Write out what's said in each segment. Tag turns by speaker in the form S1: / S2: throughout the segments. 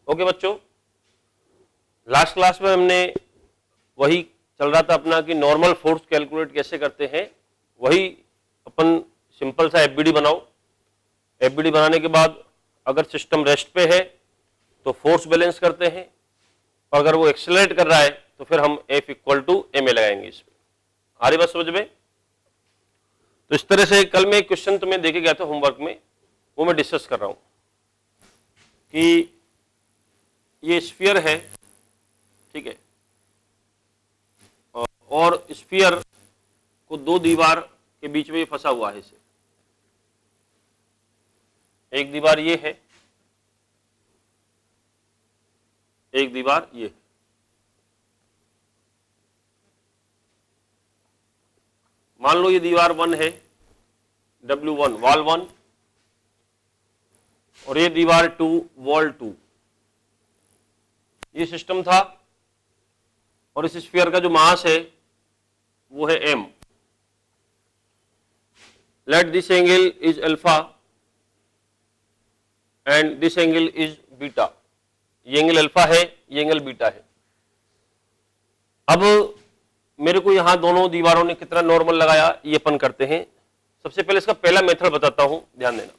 S1: Okay बच्चों, last class में हमने वही चल रहा था अपना कि नॉर्मल फोर्स कैलकुलेट कैसे करते हैं, वही अपन सिंपल सा एफबीडी बनाओ। एफबीडी बनाने के बाद अगर सिस्टम रेस्ट पे है तो फोर्स बैलेंस करते हैं, और अगर वो एक्सेलरेट कर रहा है तो फिर हम F equal to m a लगाएंगे। इसमें आ रही बात समझ में? तो इस तरह से कल मैं एक क्वेश्चन तुम्हें देके गया था होमवर्क में, वो मैं डिस्कस कर रहा हूं कि ये स्फीयर है, ठीक है, और स्फीयर को दो दीवार के बीच में फंसा हुआ है। इसे एक दीवार ये है, एक दीवार ये है। मान लो ये दीवार 1 है, W1 वॉल 1, और ये दीवार 2 वॉल 2। ये सिस्टम था, और इस स्फीयर का जो मास है वो है m। Let this angle is alpha and this angle is beta. ये एंगल अल्फा है, ये एंगल बीटा है। अब मेरे को यहां दोनों दीवारों ने कितना नॉर्मल लगाया ये अपन करते हैं। सबसे पहले इसका पहला मेथड बताता हूं, ध्यान देना।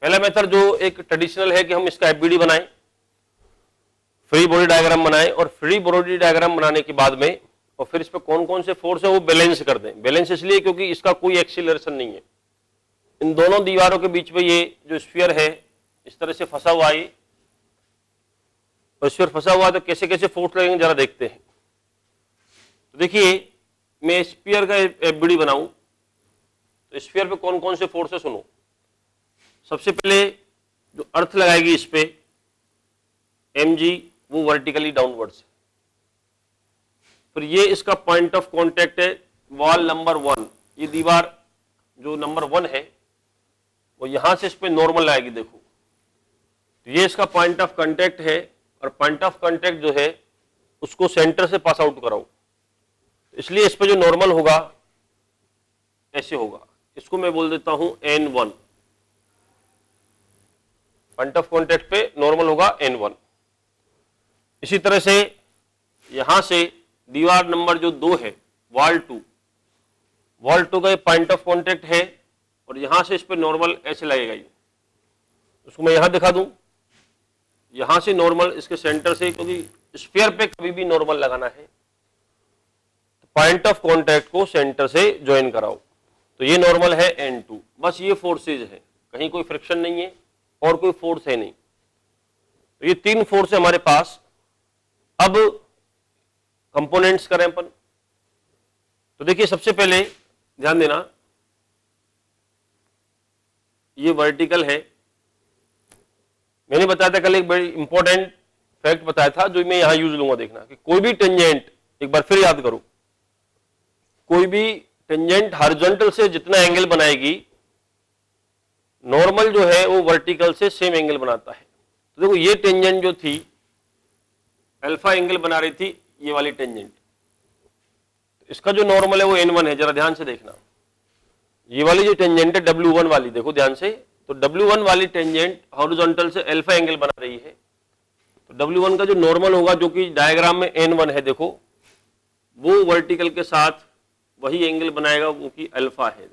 S1: पहला मेथड जो एक ट्रेडिशनल है कि हम इसका एफबीडी बनाएं, फ्री बॉडी डायग्राम बनाएं, और फ्री बॉडी डायग्राम बनाने के बाद में और फिर इस पे कौन कौन से फोर्स है वो बैलेंस कर दें। बैलेंस इसलिए क्योंकि इसका कोई एक्सीलरेशन नहीं है। इन दोनों दीवारों के बीच में ये जो स्फीयर है इस तरह से फंसा हुआ है, और स्फीयर फंसा हुआ है तो कैसे कैसे फोर्स लगेंगे जरा देखते हैं। तो देखिए, मैं स्फीयर का एफबीडी बनाऊं तो स्फीयर पे कौन कौन से फोर्स है सुनो। सबसे पहले जो अर्थ लगाएगी इस पे mg, वो वर्टिकली डाउनवर्ड्स है। फिर ये इसका पॉइंट ऑफ कांटेक्ट है वॉल नंबर 1। ये दीवार जो नंबर 1 है वो यहां से इस पे नॉर्मल आएगी। देखो, तो ये इसका पॉइंट ऑफ कांटेक्ट है, और पॉइंट ऑफ कांटेक्ट जो है उसको सेंटर से पास आउट कराओ, इसलिए इस पे जो नॉर्मल होगा ऐसे होगा। इसको मैं बोल देता हूं N1। पॉइंट ऑफ कांटेक्ट पे नॉर्मल होगा N1। इसी तरह से यहां से दीवार नंबर जो 2 है वॉल 2, वॉल 2 का पॉइंट ऑफ कांटेक्ट है, और यहां से इस पे नॉर्मल ऐसे लगेगा। ये उसको मैं यहां दिखा दूं, यहां से नॉर्मल इसके सेंटर से, क्योंकि स्फीयर पे कभी भी नॉर्मल लगाना है तो पॉइंट ऑफ कांटेक्ट को सेंटर से ज्वाइन कराओ। तो ये नॉर्मल है N2। बस ये फोर्सेज है, कहीं कोई फ्रिक्शन नहीं है और कोई फोर्स है नहीं। तो ये 3 फोर्स है हमारे पास। अब कंपोनेंट्स करें अपन। तो देखिए, सबसे पहले ध्यान देना, ये वर्टिकल है। मैंने बताया था कल, एक बड़ी इंपॉर्टेंट फैक्ट बताया था जो मैं यहां यूज लूंगा। देखना कि कोई भी टेंजेंट, एक बार फिर याद करो, कोई भी टेंजेंट हॉरिजॉन्टल से जितना एंगल बनाएगी, नॉर्मल जो है वो वर्टिकल से सेम एंगल बनाता है। तो देखो, ये टेंजेंट जो थी अल्फा एंगल बना रही थी, ये वाली टेंजेंट, इसका जो नॉर्मल है वो N1 है। जरा ध्यान से देखना, ये वाली जो टेंजेंट है W1 वाली, देखो ध्यान से, तो W1 वाली टेंजेंट हॉरिजॉन्टल से अल्फा एंगल बना रही है। तो W1 का जो नॉर्मल होगा, जो कि डायग्राम में N1 है, देखो वो वर्टिकल के साथ वही एंगल बनाएगा क्योंकि अल्फा है।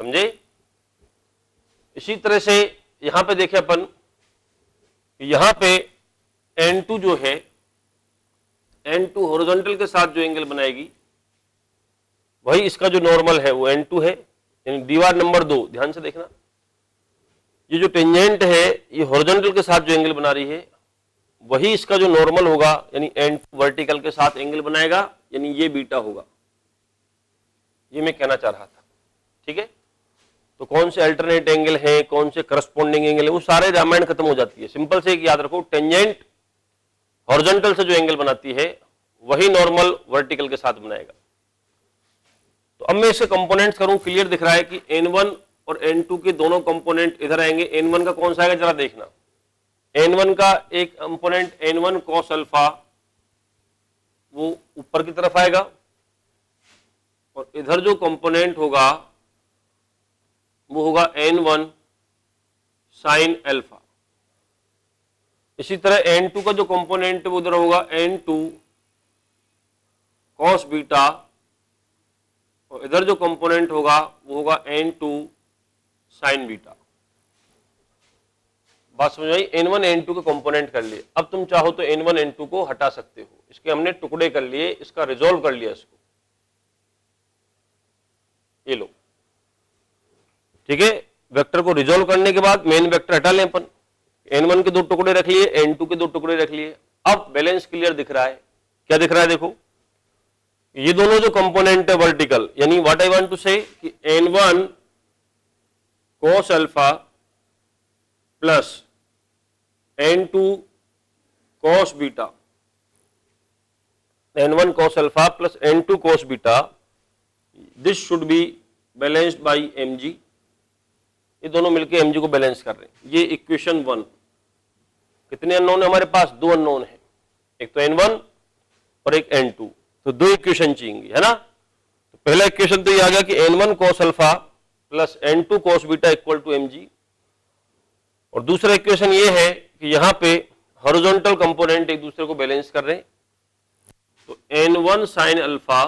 S1: समझे? इसी तरह से यहां पे देखें अपन, यहां पे N2 जो है, N2 हॉरिजॉन्टल के साथ जो एंगल बनाएगी वही इसका जो नॉर्मल है वो N2 है। यानी दीवार नंबर 2, ध्यान से देखना, ये जो टेंजेंट है ये हॉरिजॉन्टल के साथ जो एंगल बना रही है वही इसका जो नॉर्मल होगा, यानी N2 वर्टिकल के साथ एंगल बनाएगा, यानी ये बीटा होगा। ये मैं कहना चाह रहा था, ठीक है। तो कौन से अल्टरनेट एंगल है, कौन से करस्पॉन्डिंग एंगल है, वो सारे रामायण खत्म हो जाती है। सिंपल से एक याद रखो, टेंजेंट हॉरिजॉन्टल से जो एंगल बनाती है वही नॉर्मल वर्टिकल के साथ बनाएगा। तो अब मैं इसके कंपोनेंट्स करूं। क्लियर दिख रहा है कि N1 और N2 के दोनों कंपोनेंट इधर आएंगे। N1 का कौन सा आएगा जरा देखना। N1 का एक कंपोनेंट N1 cos अल्फा वो ऊपर की तरफ आएगा, और इधर जो कंपोनेंट होगा वो होगा n1 साइन अल्फा। इसी तरह n2 का जो कंपोनेंट है वो उधर होगा n2 कॉस बीटा, और इधर जो कंपोनेंट होगा वो होगा n2 साइन बीटा। बात समझ आई? n1 n2 के कंपोनेंट कर लिए। अब तुम चाहो तो n1 n2 को हटा सकते हो, इसके हमने टुकड़े कर लिए, इसका रिजोल्व कर लिया इसको, ये लो, ठीक है। वेक्टर को रिजोल्व करने के बाद मेन वेक्टर हटा लें अपन, n1 के दो टुकड़े रख लिए, n2 के दो टुकड़े रख लिए। अब बैलेंस क्लियर दिख रहा है। क्या दिख रहा है? देखो, ये दोनों जो कंपोनेंट है वर्टिकल, यानी व्हाट आई वांट टू से कि n1 cos alpha plus n2 cos beta, n1 cos alpha plus n2 cos beta, this should be balanced by mg। ये दोनों मिलके mg को बैलेंस कर रहे हैं। ये इक्वेशन 1। कितने अननोन है हमारे पास? 2 अननोन है, एक तो n1 और एक n2, तो 2 इक्वेशन चाहिए, है ना। तो पहला इक्वेशन तो ये आ गया कि n1 cos alpha plus n2 cos beta equal to mg, और दूसरा इक्वेशन ये है कि यहां पे हॉरिजॉन्टल कंपोनेंट एक दूसरे को बैलेंस कर रहे हैं, तो n1 sine alpha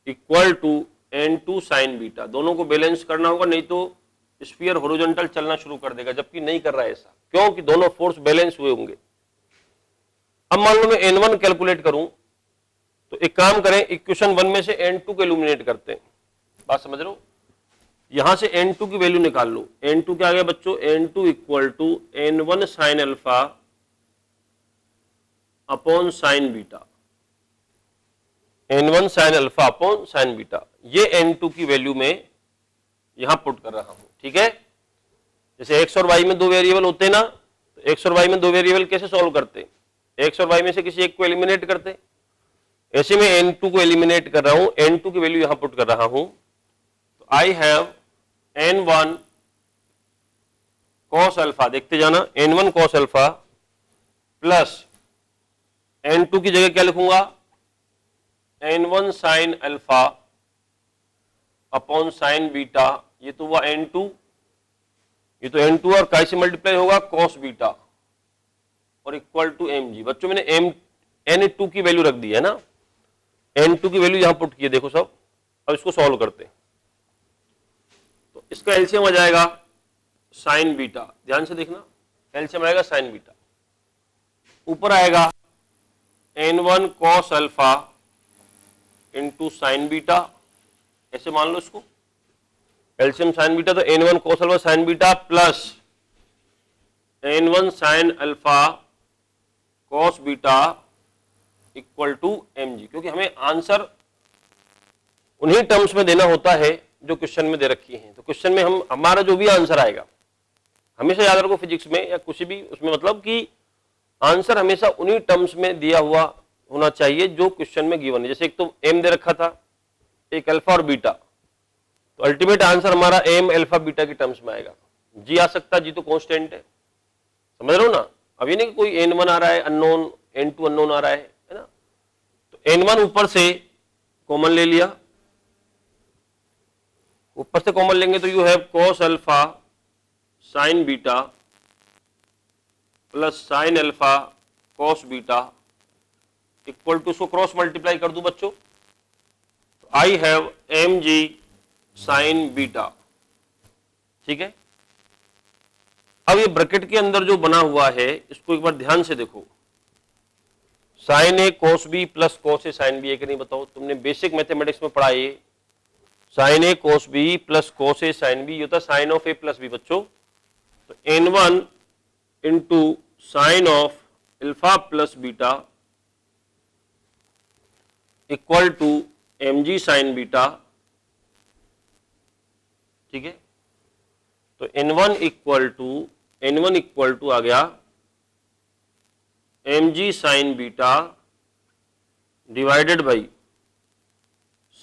S1: equal to n2 sine beta. दोनों को बैलेंस करना होगा, नहीं तो स्फीयर हॉरिजॉन्टल चलना शुरू कर देगा, जबकि नहीं कर रहा है ऐसा, क्योंकि दोनों फोर्स बैलेंस हुए होंगे। अब मान लो मैं n1 कैलकुलेट करूं, तो एक काम करें, इक्वेशन 1 में से n2 को एलिमिनेट करते हैं। बात समझ रहे हो? यहां से n2 की वैल्यू निकाल लो। n2 क्या आ गया बच्चों? n2 equal to n1 sine alpha upon sine beta, n1 sine alpha upon sine beta. ये n2 की वैल्यू में यहां पुट कर रहा हूं, ठीक है। जैसे x और y में 2 वेरिएबल होते हैं ना, तो x और y में 2 वेरिएबल कैसे सॉल्व करते? x और y में से किसी एक को एलिमिनेट करते। ऐसे में n2 को एलिमिनेट कर रहा हूं, n2 की वैल्यू यहां पुट कर रहा हूं, तो I have n1 cos alpha, देखते जाना, n1 cos alpha plus n2 की जगह क्या लिखूंगा? n1 sine alpha upon sine beta. ये तो हुआ n2, ये तो n2 और काय से मल्टीप्लाई होगा? cos बीटा, और इक्वल टू mg। बच्चों मैंने n2 की वैल्यू रख दी है ना, n2 की वैल्यू यहां पुट की है, देखो सब। अब इसको सॉल्व करते हैं, तो इसका एलसीएम आ जाएगा साइन बीटा। ध्यान से देखना, एलसीएम आएगा साइन बीटा, ऊपर आएगा n1 cos alpha into sine beta, ऐसे मान लो इसको, एलसीएम साइन बीटा, तो n1 cos alpha sine beta plus n1 sine alpha cos beta equal to mg, क्योंकि हमें आंसर उन्हीं टर्म्स में देना होता है जो क्वेश्चन में दे रखी हैं। तो क्वेश्चन में हम हमारा जो भी आंसर आएगा, हमेशा याद रखो फिजिक्स में या कुछ भी उसमें, मतलब कि आंसर हमेशा उन्हीं टर्म्स में दिया हुआ होना चाहिए जो क्वेश्चन में गिवन है। जैसे एक तो m दे रखा था, एक अल्फा और बीटा, तो अल्टीमेट आंसर हमारा m अल्फा बीटा की टर्म्स में आएगा। जी आ सकता, जी तो कांस्टेंट है, समझ रहे हो ना। अब ये नहीं कि कोई n1 आ रहा है अननोन, n2 अननोन आ रहा है ना। तो n1 ऊपर से कॉमन ले लिया, ऊपर से कॉमन लेंगे तो you have cos alpha sine beta plus sine alpha cos beta equal to, इसको क्रॉस मल्टीप्लाई कर दूं बच्चों, तो I have mg sine beta, ठीक है। अब ये ब्रैकेट के अंदर जो बना हुआ है इसको एक बार ध्यान से देखो, sign A cos B plus cos A sine B है कि नहीं बताओ? तुमने बेसिक मैथमेटिक्स में पढ़ा है, sine A cos B plus cos A sine B, ये होता है sine of A plus B बच्चों। तो n1 into sine of alpha plus beta equal to mg sine beta, ठीक है। तो n1 इक्वल टू आ गया mg sine beta divided by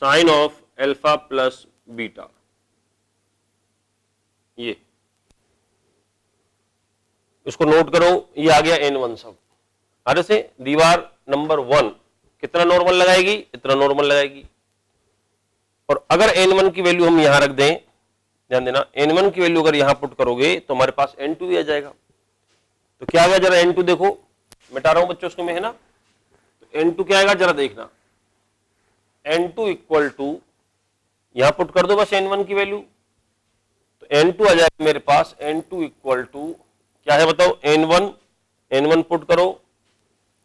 S1: sine of alpha plus beta. ये इसको नोट करो, ये आ गया n1 सब। अरे से दीवार नंबर 1 कितना नॉर्मल लगाएगी? इतना नॉर्मल लगाएगी। और अगर n1 की वैल्यू हम यहां रख दें, ध्यान देना, n1 की वैल्यू अगर यहां पुट करोगे तो हमारे पास n2 भी आ जाएगा। तो क्या आ गया जरा n2 देखो, मिटा रहा हूं बच्चों उसको मैं, है ना। तो n2 क्या आएगा जरा देखना, n2 इक्वल टू, यहां पुट कर दो बस n1 की वैल्यू, तो n2 आ जाएगा मेरे पास, n2 इक्वल टू क्या है बताओ, n1 पुट करो,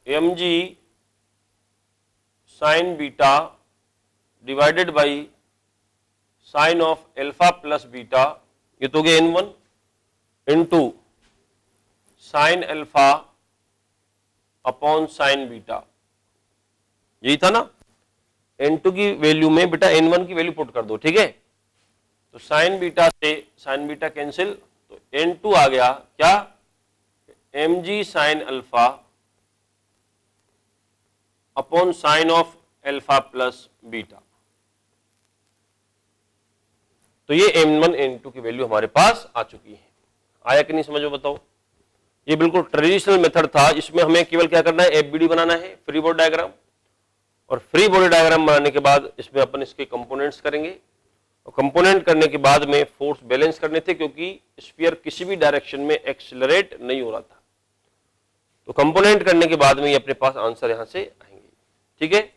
S1: mg sine beta divided by sine of alpha plus beta, ये तो हो गया n1 into sine alpha upon sine beta, यही था ना। n2 की वैल्यू में बेटा n1 की वैल्यू पुट कर दो, ठीक है। तो साइन बीटा से साइन बीटा कैंसिल, तो n2 आ गया क्या, mg sign alpha upon sine of alpha plus beta. तो ये m1 n2 की वैल्यू हमारे पास आ चुकी है। आया कि नहीं समझ में बताओ। ये बिल्कुल ट्रेडिशनल मेथड था, इसमें हमें केवल क्या करना है, एफबीडी बनाना है, फ्री बॉडी डायग्राम, और फ्री बॉडी डायग्राम बनाने के बाद इसमें अपन इसके कंपोनेंट्स करेंगे, और कंपोनेंट करने के बाद में फोर्स बैलेंस करने थे, क्योंकि स्फीयर किसी भी डायरेक्शन में एक्सिलरेट नहीं हो रहा था। तो कंपोनेंट करने के बाद में ये अपने पास आंसर यहां से आएंगे, ठीक है,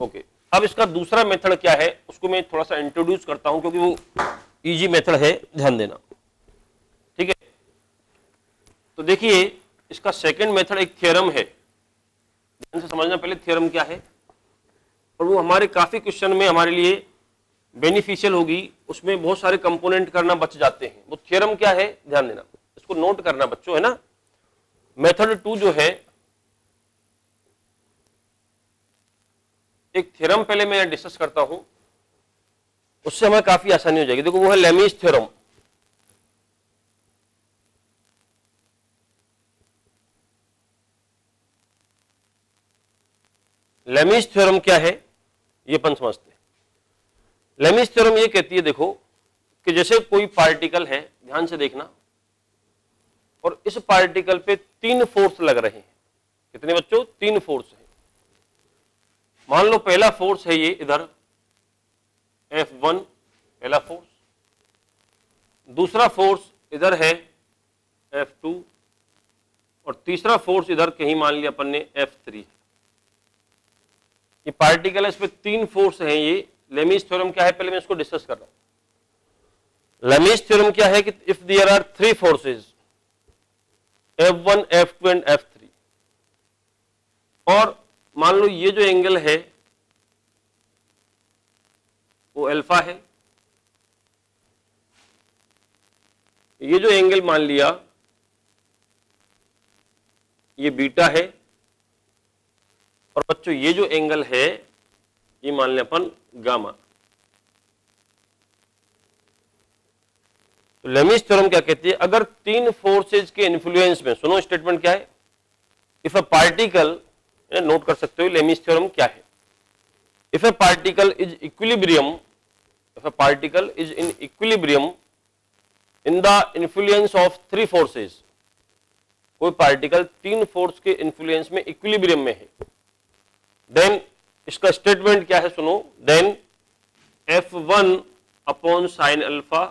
S1: ओके। अब इसका दूसरा मेथड क्या है उसको मैं थोड़ा सा इंट्रोड्यूस करता हूं, क्योंकि वो इजी मेथड है, ध्यान देना, ठीक है। तो देखिए इसका सेकंड मेथड एक थ्योरम है, ध्यान से समझना पहले थ्योरम क्या है, और वो हमारे काफी क्वेश्चन में हमारे लिए बेनिफिशियल होगी, उसमें बहुत सारे कंपोनेंट करना बच जाते हैं। वो थ्योरम क्या है ध्यान देना, इसको नोट करना बच्चों, है ना। मेथड 2 जो है, एक थ्योरम पहले मैं डिस्कस करता हूं, उससे हमें काफी आसानी हो जाएगी। देखो वो है लेमीज थ्योरम। लेमीज थ्योरम क्या है ये अपन समझते हैं। लेमीज थ्योरम ये कहती है, देखो कि जैसे कोई पार्टिकल है, ध्यान से देखना, और इस पार्टिकल पे 3 फोर्स लग रहे हैं। कितने बच्चों, 3 फोर्स हैं। मान लो पहला फोर्स है ये इधर F1, पहला फोर्स, दूसरा फोर्स इधर है F2, और तीसरा फोर्स इधर कहीं मान लिया अपन ने F3। ये पार्टिकल है, इस पे 3 फोर्स हैं। ये लेमीज थ्योरम क्या है पहले मैं इसको डिस्कस कर रहा हूं। लेमीज थ्योरम क्या है कि if there are 3 forces F1, F2 and F3, और मान लो ये जो एंगल है वो अल्फा है, ये जो एंगल मान लिया ये बीटा है, और बच्चों ये जो एंगल है ये मान लिया अपन गामा। तो लेमीज थ्योरम क्या कहती है, अगर 3 फोर्सेज के इन्फ्लुएंस में, सुनो स्टेटमेंट क्या है, इफ अ पार्टिकल, नोट कर सकते हो लेमीज थ्योरम क्या है। If a particle is equilibrium, if a particle is in equilibrium in the influence of 3 forces, कोई पार्टिकल 3 फोर्स के इन्फ्लुएंस में इक्विलिब्रियम में है, देन इसका स्टेटमेंट क्या है सुनो, then F1 upon sine alpha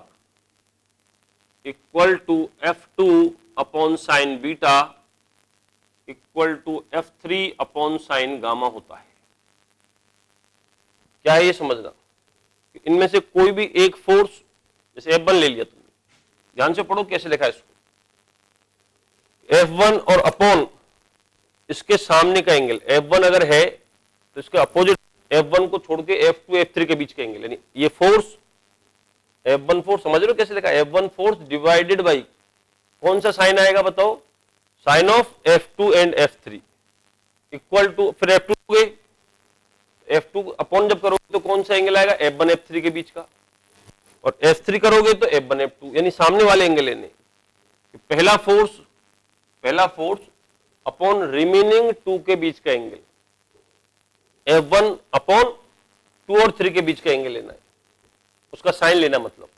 S1: equal to F2 upon sine beta equal to F3 upon sine gamma होता है। क्या है ये समझना, इनमें से कोई भी एक फोर्स, जैसे F1 ले लिया तुमने, ध्यान से पढ़ो कैसे लिखा है इसको, F1 और अपॉन इसके सामने का एंगल F1 अगर है तो इसके अपोजिट F1 को छोड़ के F2 F3 के बीच का एंगल, यानी ये फोर्स F1 फोर्स, समझ रहे हो कैसे लिखा है, F1 फोर्स डिवाइडेड बाई कौन सा साइन आएगा बताओ, sine of F2 and F3 equal to, फिर F2 गए, F2 अपॉन जब करोगे तो कौन सा एंगल आएगा, F1 F3 के बीच का, और F3 करोगे तो F1 F2, यानी सामने वाले एंगल लेने। पहला फोर्स अपॉन रिमेनिंग 2 के बीच का एंगल, F1 अपॉन 2 और 3 के बीच का एंगल लेना है, उसका साइन लेना, मतलब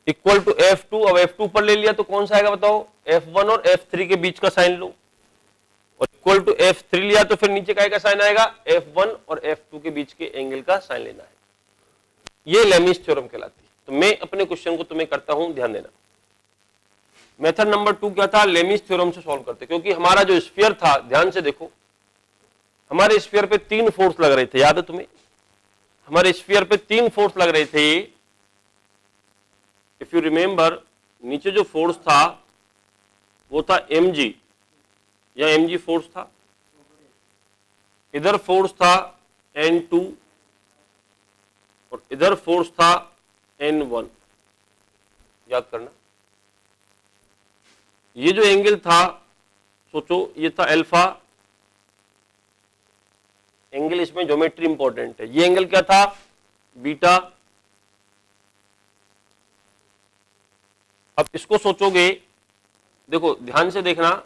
S1: इक्वल टू F2। अब F2 पर ले लिया तो कौन सा आएगा बताओ, F1 और F3 के बीच का साइन लो, और इक्वल टू F3 लिया तो फिर नीचे का साइन आएगा, F1 और F2 के बीच के एंगल का साइन लेना है। ये लेमिस थ्योरम कहलाती है। तो मैं अपने क्वेश्चन को तुम्हें करता हूं, ध्यान देना। मेथड नंबर 2 क्या था, लेमिस थ्योरम से सॉल्व करते, क्योंकि हमारा जो स्फीयर था, ध्यान से देखो, हमारे स्फीयर पे 3 फोर्स लग रहे थे, याद है तुम्हें? हमारे स्फीयर पे 3 फोर्स लग रहे थे। इफ यू रिमेंबर, नीचे जो फोर्स था वो था mg, या mg फोर्स था, इधर फोर्स था N2 और इधर फोर्स था N1, याद करना। ये जो एंगल था, सोचो, ये था अल्फा एंगल, इसमें ज्योमेट्री इंपॉर्टेंट है। ये एंगल क्या था, बीटा। अब इसको सोचोगे, देखो ध्यान से देखना,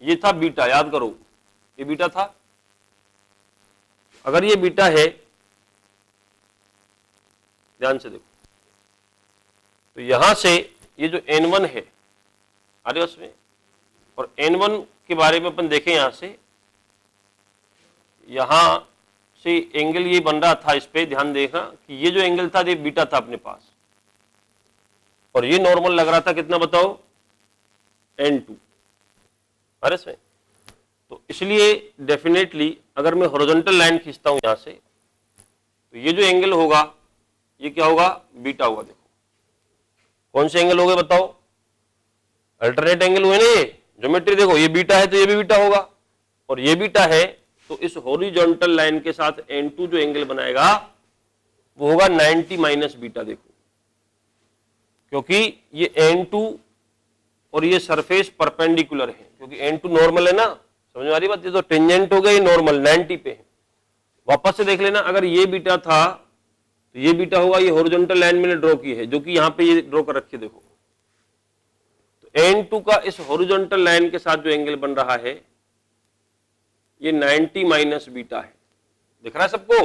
S1: ये था बीटा, याद करो, ये बीटा था। अगर ये बीटा है, ध्यान से देखो, तो यहां से ये जो N1 है, अरे उसमें, और N1 के बारे में अपन देखें, यहां से एंगल ये बन रहा था, इस पे ध्यान देखना कि ये जो एंगल था ये बीटा था अपने पास, और ये नॉर्मल लग रहा था कितना बताओ, N2, अरे इसमें। तो इसलिए डेफिनेटली अगर मैं हॉरिजॉन्टल लाइन खींचता हूं यहां से, तो ये जो एंगल होगा ये क्या होगा, बीटा होगा। देखो कौन से एंगल हो गए बताओ, अल्टरनेट एंगल हुए ना ये, ज्योमेट्री देखो, ये बीटा है तो ये भी बीटा होगा, और ये बीटा है तो इस हॉरिजॉन्टल लाइन के साथ N2 जो एंगल बनाएगा वो होगा 90 माइनस बीटा। देखो, क्योंकि ये N2 और ये सरफेस परपेंडिकुलर है, क्योंकि N2 नॉर्मल है ना, समझ में आ रही बात? ये तो टेंजेंट हो गई, नॉर्मल 90 पे है। वापस से देख लेना, अगर ये बीटा था तो ये बीटा होगा, ये हॉरिजॉन्टल लाइन मैंने ड्रॉ की है, जो कि यहां पे ये ड्रॉ कर रखी है। देखो, तो N2 का इस हॉरिजॉन्टल लाइन के साथ जो एंगल बन रहा है ये 90 माइनस बीटा है। दिख रहा है सबको?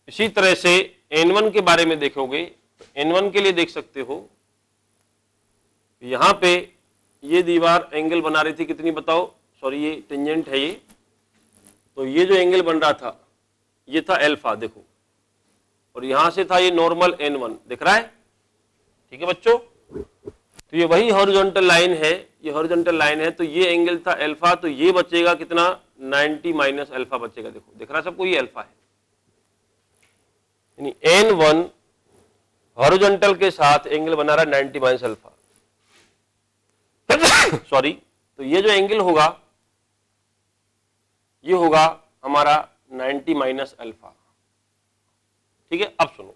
S1: इसी तरह से N1 के बारे में देखोगे तो N1 के लिए देख सकते हो, यहां पे ये दीवार एंगल बना रही थी, कितनी बताओ, सॉरी ये टेंजेंट है ये, तो ये जो एंगल बन रहा था ये था अल्फा, देखो, और यहां से था ये नॉर्मल N1, दिख रहा है? ठीक है बच्चों, तो ये वही हॉरिजॉन्टल लाइन है, ये हॉरिजॉन्टल लाइन है, तो ये एंगल था अल्फा, तो ये बचेगा कितना, 90 माइनस अल्फा बचेगा। देखो दिख रहा है सबको, ये अल्फा है, यानी N1 हॉरिजॉन्टल के साथ एंगल बना रहा है 90 माइनस अल्फा। सॉरी, तो ये जो एंगल होगा ये होगा हमारा 90 माइनस अल्फा। ठीक है, अब सुनो,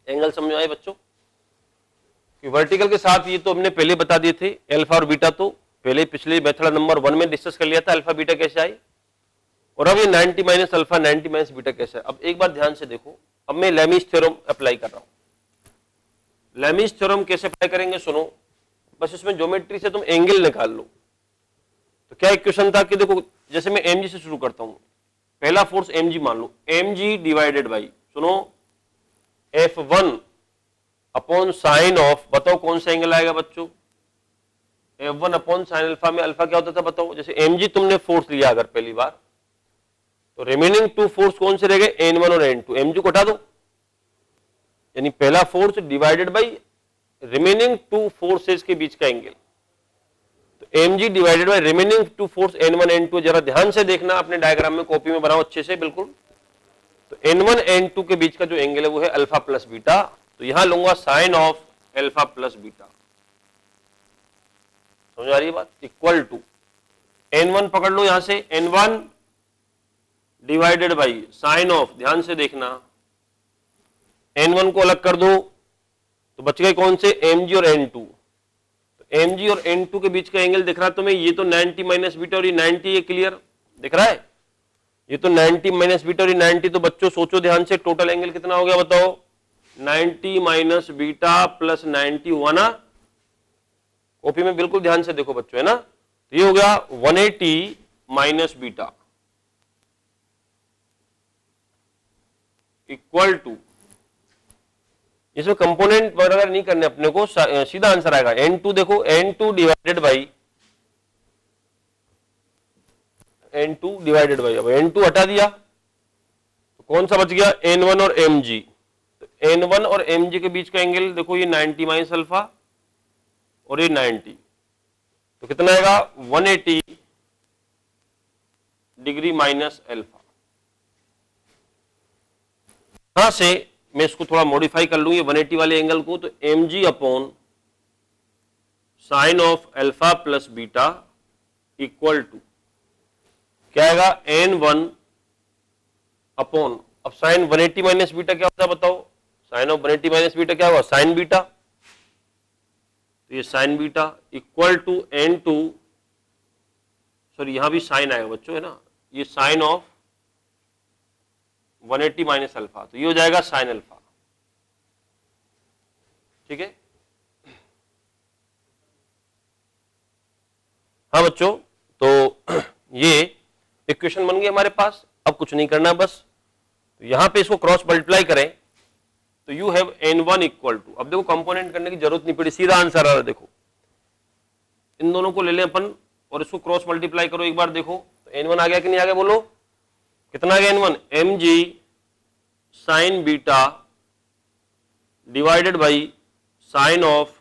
S1: एंगल समझ आए बच्चों कि वर्टिकल के साथ ये तो हमने पहले बता दिए थे, अल्फा और बीटा तो पहले पिछले मेथड नंबर 1 में डिस्कस कर लिया था, अल्फा बीटा कैसे आए, और अब ये 90 माइनस अल्फा 90 माइनस बीटा कैसे है। अब एक बार ध्यान से देखो, अब मैं लेमिस थ्योरम अप्लाई कर रहा हूं। लेमिस थ्योरम कैसे अप्लाई करेंगे सुनो, बस इसमें ज्योमेट्री से तुम एंगल निकाल लो। तो क्या इक्वेशन था कि देखो, जैसे मैं mg से शुरू करता हूं, पहला फोर्स mg मान लो, mg डिवाइडेड बाई, सुनो, F1 अपॉन साइन ऑफ, बताओ कौन सा एंगल आएगा बच्चों, F1 अपॉन साइन अल्फा में अल्फा क्या होता था बताओ, जैसे mg तुमने फोर्स लिया अगर पहली बार, तो रिमेनिंग 2 फोर्स कौन से रह गए, N1 और N2, mg को हटा दो, यानी पहला force divided by remaining 2 forces के बीच का एंगल, तो mg divided by remaining 2 force N1 N2। जरा ध्यान से देखना, अपने डायग्राम में कॉपी में बनाओ अच्छे से बिल्कुल। तो N1 N2 के बीच का जो एंगल है वो है अल्फा प्लस बीटा, तो यहां लूंगा sine of alpha plus beta. समझ आ रही है बात? इक्वल टू N1 पकड़ लो यहां से, N1 divided by sine of, ध्यान से देखना, N1 को अलग कर दो तो बच गए कौन से, mg और N2। तो mg और N2 के बीच का एंगल दिख रहा है तुम्हें, ये तो 90 माइनस बीटा और ये 90, ये क्लियर दिख रहा है, ये तो 90 माइनस बीटा और ये 90। तो बच्चों सोचो ध्यान से, टोटल एंगल कितना हो गया बताओ, 90 माइनस बीटा प्लस 90 हुआ ना, कॉपी में बिल्कुल ध्यान से देखो बच्चों, है ना, तो ये हो गया 180 माइनस बीटा इक्वल टू, इसमें कंपोनेंट वगैरह नहीं करने अपने को, सीधा आंसर आएगा N2, देखो N2 divided by N2 divided by, अब N2 हटा दिया कौन सा बच गया, N1 और mg। तो N1 और mg के बीच का एंगल देखो, ये 90 माइनस अल्फा और ये 90, तो कितना आएगा 180 डिग्री माइनस अल्फा। यहां से मैं इसको थोड़ा मॉडिफाई कर लूं ये 180 वाले एंगल को, तो mg upon sine of alpha plus beta equal to क्या आएगा, N1 अपॉन, अब साइन 180 माइनस बीटा क्या होता है बताओ, साइन ऑफ 180 माइनस बीटा क्या होगा, साइन बीटा, तो ये sine beta equal to N2, sorry यहां भी साइन आएगा बच्चों है ना, ये साइन ऑफ 180 माइनस अल्फा, तो ये हो जाएगा साइन अल्फा। ठीक है, हाँ बच्चों, तो ये इक्वेशन बन गई हमारे पास। अब कुछ नहीं करना बस, तो यहां पे इसको क्रॉस मल्टीप्लाई करें तो you have N1 equal to, अब देखो कंपोनेंट करने की जरूरत नहीं पड़ी, सीधा आंसर आ रहा है। देखो इन दोनों को ले लें अपन और इसको क्रॉस मल्टीप्लाई करो एक बार, देखो तो N1 आ गया कि नहीं आ गया, बोलो कितना आ गया N1, mg sine beta divided by sine of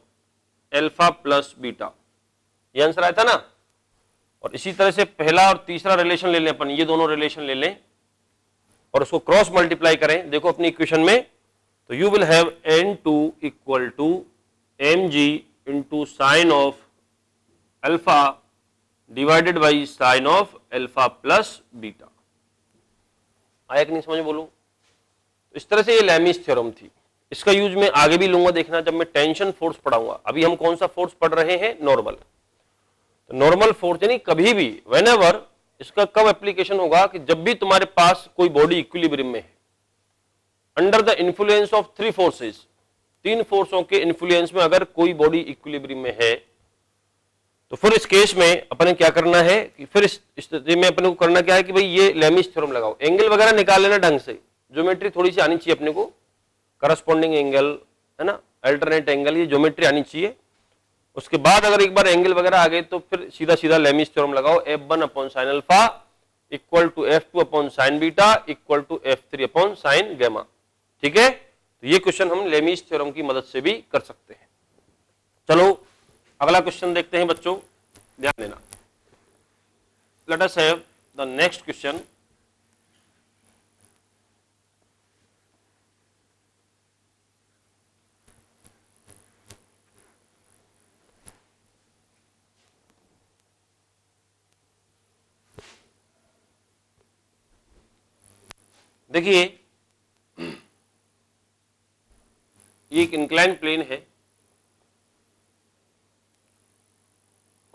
S1: alpha plus beta, ये आंसर आया था ना। और इसी तरह से पहला और तीसरा रिलेशन ले लें अपन, ये दोनों रिलेशन ले लें और उसको क्रॉस मल्टीप्लाई करें, देखो अपनी इक्वेशन में, तो you will have N2 equal to mg into sine of alpha divided by sine of alpha plus beta. आया कि नहीं समझ, बोलो। इस तरह से ये लैमीज थ्योरम थी, इसका यूज मैं आगे भी लूंगा, देखना जब मैं टेंशन फोर्स पढ़ाऊंगा। अभी हम कौन सा फोर्स पढ़ रहे हैं, नॉर्मल। तो नॉर्मल फोर्स यानी कभी भी, व्हेनेवर, इसका कब एप्लीकेशन होगा कि जब भी तुम्हारे पास कोई बॉडी इक्विलिब्रियम में है, under the influence of three forces, तीन फोर्सों के इन्फ्लुएंस में अगर कोई बॉडी इक्विलिब्रियम में है, तो फिर इस केस में अपन क्या करना है कि फिर इस स्थिति में अपन को करना क्या है कि भाई ये लैमीज थ्योरम लगाओ, एंगल वगैरह निकाल लेना ढंग से, ज्योमेट्री थोड़ी सी आनी चाहिए अपने को, करस्पॉन्डिंग एंगल है ना, अल्टरनेट एंगल, ये ज्योमेट्री आनी चाहिए। उसके बाद अगर एक बार एंगल वगैरह आ गए तो फिर सीधा सीधा लैमीज थ्योरम लगाओ, F1 upon sine alpha equal to F2 upon sine beta equal to F3 upon sine gamma. ठीक है, तो ये क्वेश्चन हम लैमीज थ्योरम की मदद से भी कर सकते हैं। चलो अगला क्वेश्चन देखते हैं बच्चों, ध्यान देना। Let us have the next question. देखिए ये एक इंक्लाइन प्लेन है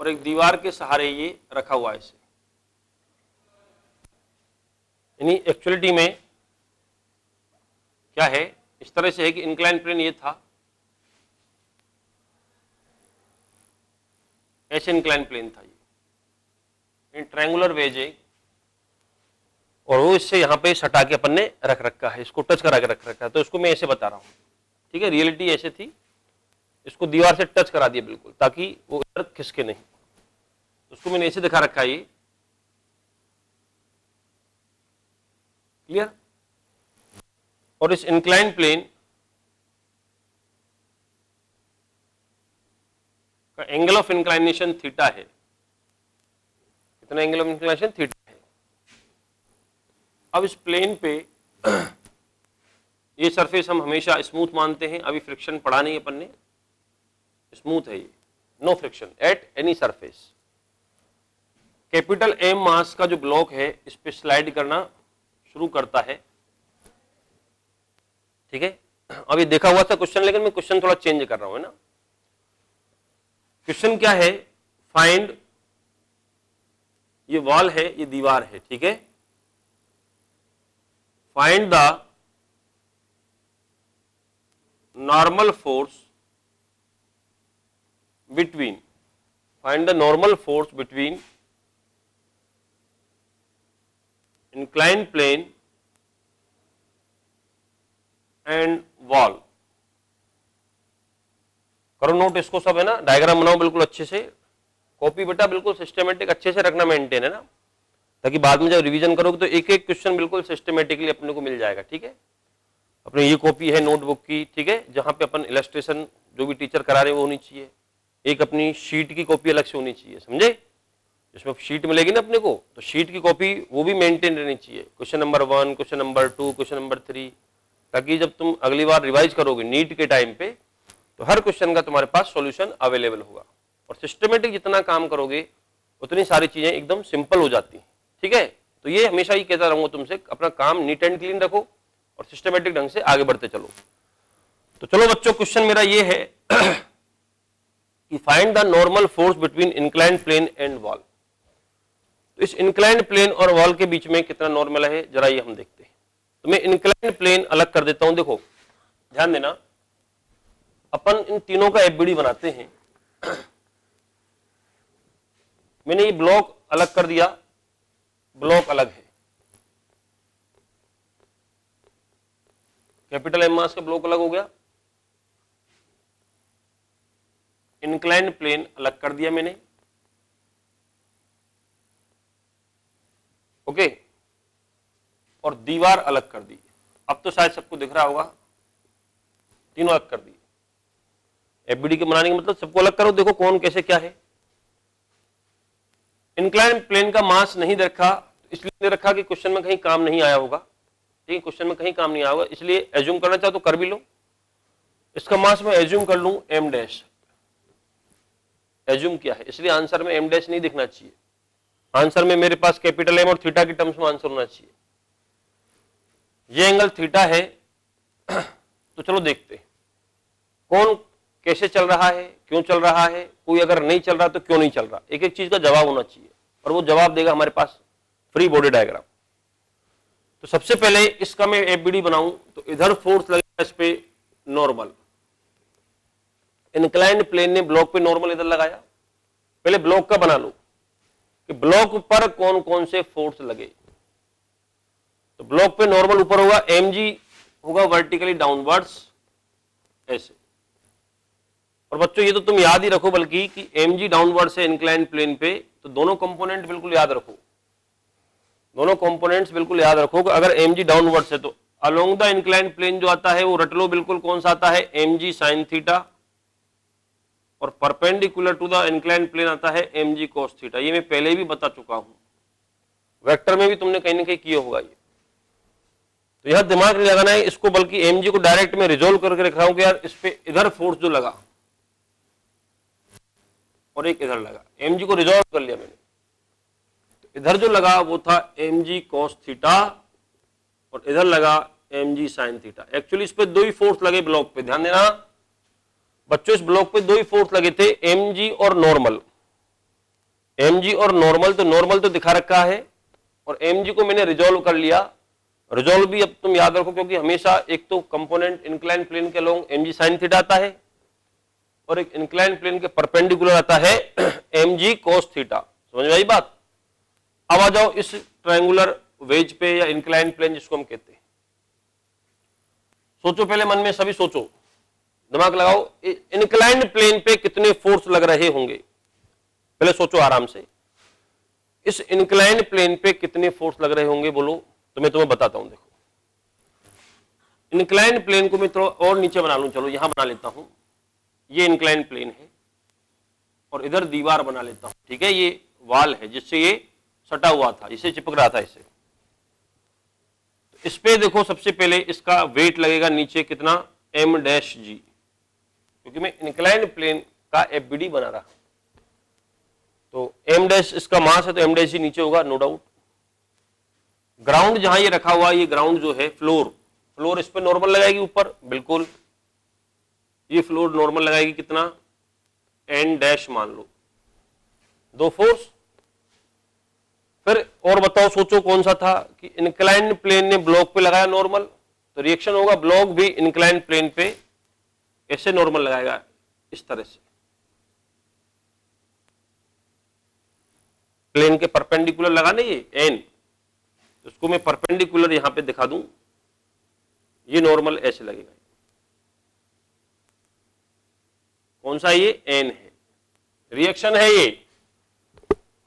S1: और एक दीवार के सहारे ये रखा हुआ है इसे, यानी एक्चुअलिटी में क्या है, इस तरह से है कि इंक्लाइन प्लेन ये था, ऐसे इंक्लाइन प्लेन था ये, ट्रायंगुलर वेज है, और वो इससे यहां पे सटा के अपन ने रख रखा है, इसको टच करा के रख रखा है, तो इसको मैं ऐसे बता रहा हूं। ठीक है, रियलिटी ऐसे थी, इसको दीवार से टच करा दिया बिल्कुल, ताकि वो इधर खिसके नहीं, उसको मैंने ऐसे दिखा रखा है ये, क्लियर। और इस इंक्लाइन प्लेन का एंगल ऑफ इंक्लाइनेशन थीटा है, कितना एंगल ऑफ इंक्लाइनेशन, थीटा है। अब इस प्लेन पे ये सरफेस हम हमेशा स्मूथ मानते हैं, अभी फ्रिक्शन पढ़ा नहीं अपन ने, स्मूथ है ये, no friction at any surface. Capital M mass का जो ब्लॉक है इस पे स्लाइड करना शुरू करता है। ठीक है, अब ये देखा हुआ था क्वेश्चन, लेकिन मैं क्वेश्चन थोड़ा चेंज कर रहा हूं, है ना। क्वेश्चन क्या है, फाइंड, ये वॉल है, ये दीवार है, ठीक है, find the normal force between, find the normal force between incline plane and wall. करो नोट इसको सब, है ना, डायग्राम बनाओ बिल्कुल अच्छे से, कॉपी बेटा बिल्कुल सिस्टमेटिक अच्छे से रखना, मेंटेन, है ना। ताकि बाद में जब रिवीजन करोगे तो एक एक क्वेश्चन बिल्कुल सिस्टमेटिकली अपने को मिल जाएगा। ठीक है, अपने ये कॉपी है नोटबुक की, ठीक है, जहां पे अपन इलस्ट्रेशन जो भी टीचर करा रहे हैं वो होनी चाहिए। एक अपनी शीट की कॉपी अलग से होनी चाहिए, समझे, जिसमें शीट मिलेगी ना अपने को, तो शीट की कॉपी वो भी मेंटेन रहनी चाहिए, question number 1, question number 2, question number 3, ताकि जब तुम अगली बार रिवाइज करोगे नीट के टाइम पे तो हर क्वेश्चन का तुम्हारे पास सॉल्यूशन अवेलेबल होगा। और सिस्टमेटिक जितना काम करोगे उतनी सारी चीजें एकदम सिंपल हो जाती हैं। ठीक है, तो ये हमेशा ही कहता रहूंगा तुमसे, अपना काम नीट एंड क्लीन रखो और सिस्टमेटिक ढंग से आगे बढ़ते चलो। तो चलो बच्चों, क्वेश्चन मेरा ये है कि find the normal force between inclined plane and wall. तो इस इंक्लाइंड प्लेन और वॉल के बीच में कितना नॉर्मल है, जरा ये हम देखते हैं। तो मैं इंक्लाइंड प्लेन अलग कर देता हूं। देखो ध्यान देना, अपन इन तीनों का एफबीडी बनाते हैं। मैंने ये ब्लॉक अलग कर दिया, ब्लॉक अलग है, कैपिटल एम मास का ब्लॉक अलग हो गया, इंक्लाइंड प्लेन अलग कर दिया मैंने, ओके, और दीवार अलग कर दी। अब तो शायद सबको दिख रहा होगा, तीनों अलग कर दी। एफबीडी के बनाने का मतलब सबको अलग करो, देखो कौन कैसे क्या है। इंक्लाइंड प्लेन का मास नहीं रखा, इसलिए रखा कि क्वेश्चन में कहीं काम नहीं आया होगा। ठीक है, क्वेश्चन में कहीं काम नहीं आया होगा, इसलिए एज्यूम करना चाहो तो कर भी लो। इसका मास मैं एज्यूम कर लूं एम डैश, एज्यूम किया है, इसलिए आंसर में एम डैश नहीं दिखना चाहिए। आंसर में मेरे पास कैपिटल एम और थीटा की टर्म्स में आंसर होना चाहिए। ये एंगल थीटा है। तो चलो देखते हैं कौन कैसे चल रहा है, क्यों चल रहा है, कोई अगर नहीं चल रहा तो क्यों नहीं चल रहा, एक एक चीज का जवाब होना चाहिए और वो जवाब देगा हमारे पास फ्री बॉडी डायग्राम। तो सबसे पहले इसका मैं एफबीडी बनाऊं तो इधर फोर्स लगेगा इस पे नॉर्मल, इंक्लाइंड प्लेन ने ब्लॉक पे नॉर्मल इधर लगाया। पहले ब्लॉक का बना लो कि ब्लॉक पर कौन कौन से फोर्स लगे। तो ब्लॉक पे नॉर्मल ऊपर होगा, mg होगा वर्टिकली डाउनवर्ड्स ऐसे। और बच्चों ये तो तुम याद ही रखो बल्कि कि mg डाउनवर्ड से इंक्लाइंड प्लेन पे, तो दोनों कंपोनेंट बिल्कुल याद रखो, दोनों कंपोनेंट्स बिल्कुल याद रखो कि अगर mg डाउनवर्ड से तो अलोंग द इंक्लाइंड प्लेन जो आता है वो रट लो बिल्कुल कौन सा आता है, mg sin थीटा, और perpendicular to the inclined plane आता है mg cos थीटा। ये मैं पहले भी बता चुका हूं, वेक्टर में भी तुमने कहीं ना कहीं किया होगा ये। तो यह दिमाग लगाना है इसको, बल्कि mg को डायरेक्ट में रिजोल्व करके रख रहा हूं कि यार इस पे इधर फोर्स जो लगा और एक इधर लगा, mg को रिजोल्व कर लिया मैंने। तो इधर जो लगा वो था mg cos थीटा और इधर लगा mg sin थीटा। एक्चुअली इस पे दो ही फोर्स लगे ब्लॉक पे, ध्यान देना बच्चों, इस ब्लॉक पे दो ही फोर्स लगे थे, mg और नॉर्मल। mg और नॉर्मल, तो नॉर्मल तो दिखा रखा है और mg को मैंने रिजोल्व कर लिया। रिजोल्व भी अब तुम याद रखो क्योंकि हमेशा एक तो कंपोनेंट इंक्लाइंड प्लेन के अलोंग mg sin थीटा आता है और एक इंक्लाइंड प्लेन के परपेंडिकुलर आता है mg cos थीटा। समझ में आई बात? अब आ जाओ इस ट्रायंगुलर वेज पे या इंक्लाइंड प्लेन जिसको हम कहते हैं। सोचो पहले मन में, सभी सोचो, दिमाग लगाओ, इंक्लाइंड प्लेन पे कितने फोर्स लग रहे होंगे, पहले सोचो आराम से। इस इंक्लाइंड प्लेन पे कितने फोर्स लग रहे होंगे बोलो, तो मैं तुम्हें बताता हूं। देखो इंक्लाइंड प्लेन को मैं थोड़ा और नीचे बना लूं, चलो यहां बना लेता हूं, ये इंक्लाइंड प्लेन है और इधर दीवार बना लेता हूं। ठीक है, ये वॉल है जिससे ये सटा हुआ था, इसे चिपक रहा था इसे। इस पे देखो सबसे पहले इसका वेट लगेगा नीचे कितना, m डैश g, क्योंकि मैं इंक्लाइंड प्लेन का एफबीडी बना रहा हूं। तो m डैश इसका मास है तो m डैश ही नीचे होगा, नो डाउट। ग्राउंड जहां ये रखा हुआ, ये ग्राउंड जो है फ्लोर, फ्लोर इस पे नॉर्मल लगाएगी ऊपर, बिल्कुल ये फ्लोर नॉर्मल लगाएगी कितना, n डैश मान लो, दो फोर्स। फिर और बताओ, सोचो कौन सा था कि इंक्लाइंड प्लेन ने ब्लॉक पे लगाया नॉर्मल, तो रिएक्शन होगा ब्लॉक भी इंक्लाइंड प्लेन पे ऐसे नॉर्मल लगाएगा इस तरह से, प्लेन के परपेंडिकुलर लगाने ये एन, उसको मैं परपेंडिकुलर यहां पे दिखा दूं, ये नॉर्मल ऐसे लगेगा। कौन सा ये, एन है, रिएक्शन है ये,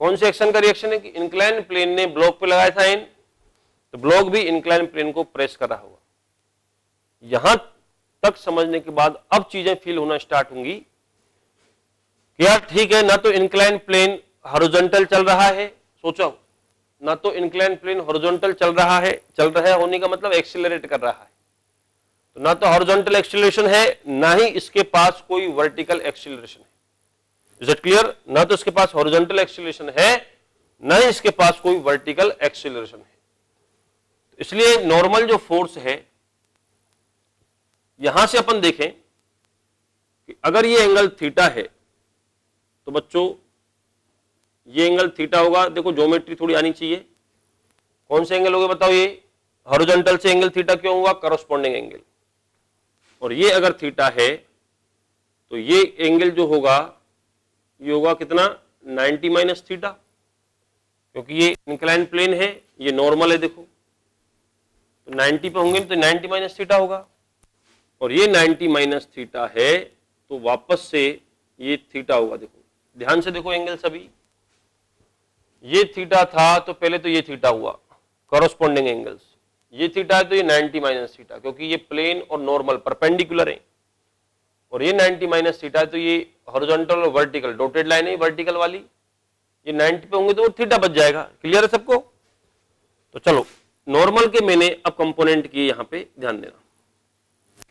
S1: कौन से एक्शन का रिएक्शन है कि इंक्लाइन प्लेन ने ब्लॉक पे लगाया था एन, तो ब्लॉक भी इंक्लाइन प्लेन को प्रेस कर रहा होगा। यहां तक समझने के बाद अब चीजें फील होना स्टार्ट होंगी कि यार ठीक है, ना तो इंक्लाइन प्लेन हॉरिजॉन्टल चल रहा है, सोचो, ना तो इंक्लाइन प्लेन हॉरिजॉन्टल चल रहा है होने का मतलब एक्सीलरेट कर रहा है, तो ना तो हॉरिजॉन्टल एक्सीलरेशन है, ना ही इसके पास कोई वर्टिकल एक्सीलरेशन है। Is it clear? ना तो इसके पास हॉरिजॉन्टल एक्सीलरेशन है, ना ही इसके पास कोई वर्टिकल एक्सीलरेशन है। तो इसलिए नॉर्मल जो फोर्स है, यहां से अपन देखें कि अगर ये एंगल थीटा है तो बच्चों ये एंगल थीटा होगा। देखो ज्योमेट्री थोड़ी आनी चाहिए। कौन से एंगल हो गए बताओ? ये हॉरिजॉन्टल से एंगल थीटा क्यों हुआ? Corresponding angle. और ये अगर थीटा है तो ये एंगल जो होगा ये होगा कितना? 90 माइनस थीटा, क्योंकि ये इंक्लाइन प्लेन है, ये नॉर्मल है। देखो तो 90 पे होंगे तो 90 माइनस थीटा होगा, और ये 90 माइनस थीटा है तो वापस से ये थीटा होगा। देखो ध्यान से देखो एंगल सभी, ये थीटा था तो पहले तो ये थीटा हुआ, कॉरस्पॉन्डिंग एंगल्स। ये थीटा है तो ये 90 माइनस थीटा, क्योंकि ये प्लेन और नॉर्मल परपेंडिकुलर है। और ये 90 माइनस थीटा है तो ये हॉरिजॉन्टल और वर्टिकल डॉटेड लाइन है वर्टिकल वाली, ये 90 पे होंगे तो थीटा बच जाएगा। क्लियर है सबको? तो चलो नॉर्मल के मैंने अब कंपोनेंट किए, यहां पे ध्यान देना